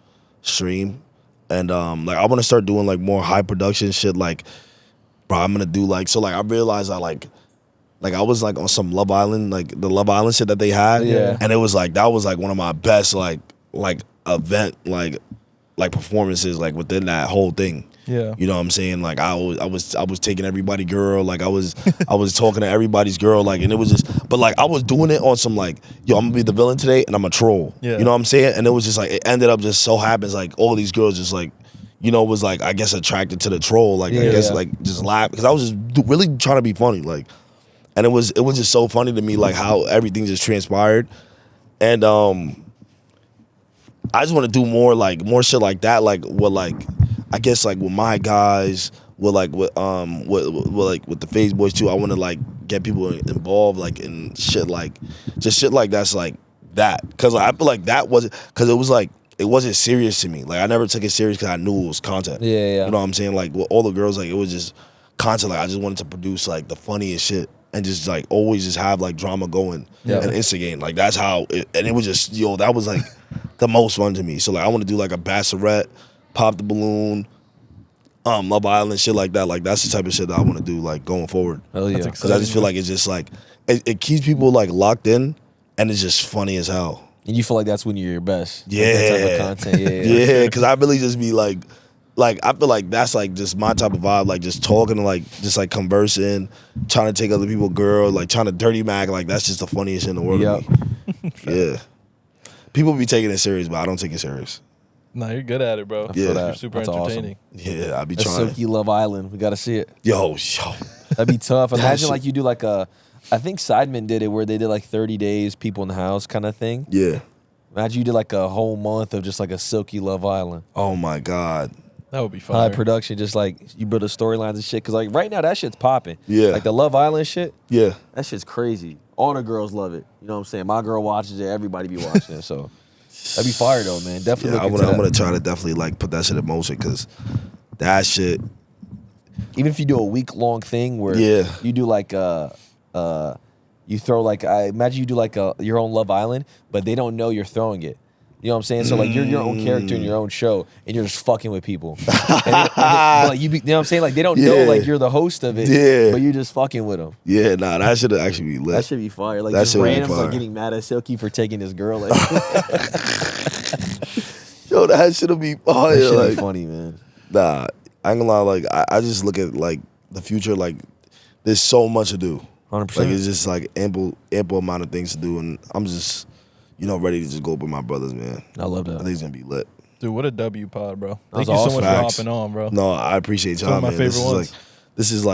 stream. And like I want to start doing like more high production shit. Like, bro, I'm gonna do like I realized I was like on some Love Island, like the Love Island shit that they had. Yeah. And it was like that was like one of my best like event like performances like within that whole thing. Yeah. You know what I'm saying? Like I was taking everybody girl, like I was talking to everybody's girl, like, and it was just, but like I was doing it on some like, yo, I'm gonna be the villain today and I'm a troll. Yeah. You know what I'm saying? And it was just like it ended up just so happens like all these girls just like, you know, was like I guess attracted to the troll, like I guess like just laugh because I was just really trying to be funny, like, and it was just so funny to me like how everything just transpired, and I just want to do more shit like that. Like what I guess like with my guys, with the FaZe boys too. I want to like get people involved like in shit like just shit like that's like that. Cause I feel like that wasn't because it wasn't serious to me. Like I never took it serious because I knew it was content. Yeah. You know what I'm saying? Like with all the girls, like it was just content. Like I just wanted to produce like the funniest shit and just like always just have like drama going and instigate. Like that's how and it was just that was like the most fun to me. So like I want to do like a bachelorette, pop the balloon, Love Island, shit like that. Like that's the type of shit that I want to do like going forward. Hell yeah. Because I just feel like it's just like it keeps people like locked in and it's just funny as hell. And you feel like that's when you're your best. Yeah. Like that type of content. Yeah, because I really just be like I feel like that's like just my type of vibe, like just talking, like just like conversing, trying to take other people's girl, like trying to dirty mag, like that's just the funniest shit in the world to me. Yeah. People be taking it serious, but I don't take it serious. No, you're good at it, bro. Yeah. You're super That's entertaining. Awesome. Yeah, I be That's trying. Silky Love Island. We got to see it. Yo. That'd be tough. Imagine shit. like you do like I think Sidemen did it where they did like 30 days, people in the house kind of thing. Yeah. Imagine you did like a whole month of just like a Silky Love Island. Oh my God. That would be fun. High production, just like you build the storylines and shit. Cause like right now that shit's popping. Yeah. Like the Love Island shit. Yeah. That shit's crazy. All the girls love it. You know what I'm saying? My girl watches it. Everybody be watching it. So that'd be fire though, man. Definitely. Yeah, I'm gonna try to definitely like put that shit in motion because that shit. Even if you do a week-long thing where you do like you throw like I imagine you do like your own Love Island, but they don't know you're throwing it. You know what I'm saying? So like you're your own character in your own show, and you're just fucking with people. Like you know what I'm saying? Like they don't know like you're the host of it, but you're just fucking with them. Yeah, nah, that should actually be lit. That should be fire. Like that just randoms like getting mad at Silky for taking his girl. Like, yo, that should be fire. that should like, be funny, man. Nah, I ain't gonna lie. Like I just look at like the future. Like there's so much to do. 100%. Like it's just like ample amount of things to do, and I'm just ready to just go up with my brothers, man. I love that. I think it's gonna be lit. Dude, what a W pod, bro. was Thank you so awesome. much Facts. for hopping on, bro. No, I appreciate y'all, One of my man. favorite ones. This is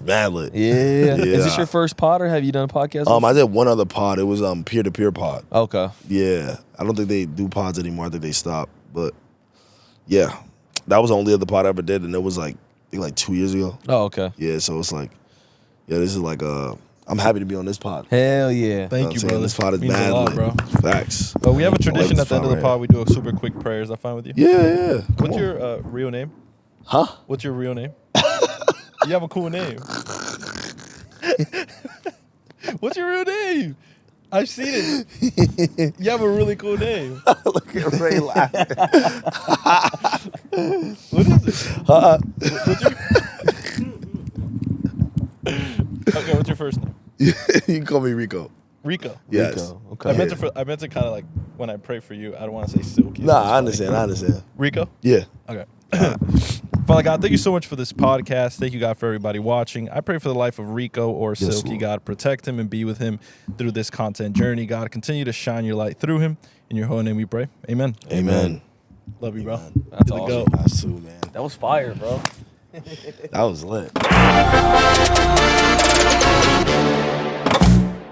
mad lit. Yeah. Is this your first pod or have you done a podcast? I did one other pod. It was peer to peer pod. Okay. Yeah, I don't think they do pods anymore. I think they stopped. But yeah, that was the only other pod I ever did, and it was like I think like 2 years ago. Oh, okay. Yeah, so it's like, yeah, this is like I'm happy to be on this pod. Hell yeah. Thank you, saying? brother. This pod is Means a mad lot, lit. bro. Facts. But we have a tradition this at the end of the pod pod. We do a super quick prayer. Is that fine with you? Yeah. What's your real name? Huh? What's your real name? You have a cool name. What's your real name? I've seen it. You have a really cool name. Look at Ray laughing. What is it? What's your... Okay, what's your first name? You can call me Rico. Rico. Yes. Rico. Okay. I meant to kind of like when I pray for you. I don't want to say Silky. Nah, I understand. Rico. Yeah. Okay. Father God, thank you so much for this podcast. Thank you, God, for everybody watching. I pray for the life of Rico or Yes, Silky. Lord. God, protect him and be with him through this content journey. God, continue to shine your light through him. In your holy name we pray. Amen. Amen. Love you, bro. That's To the awesome. goat. That's too, man. That was fire, bro. That was lit.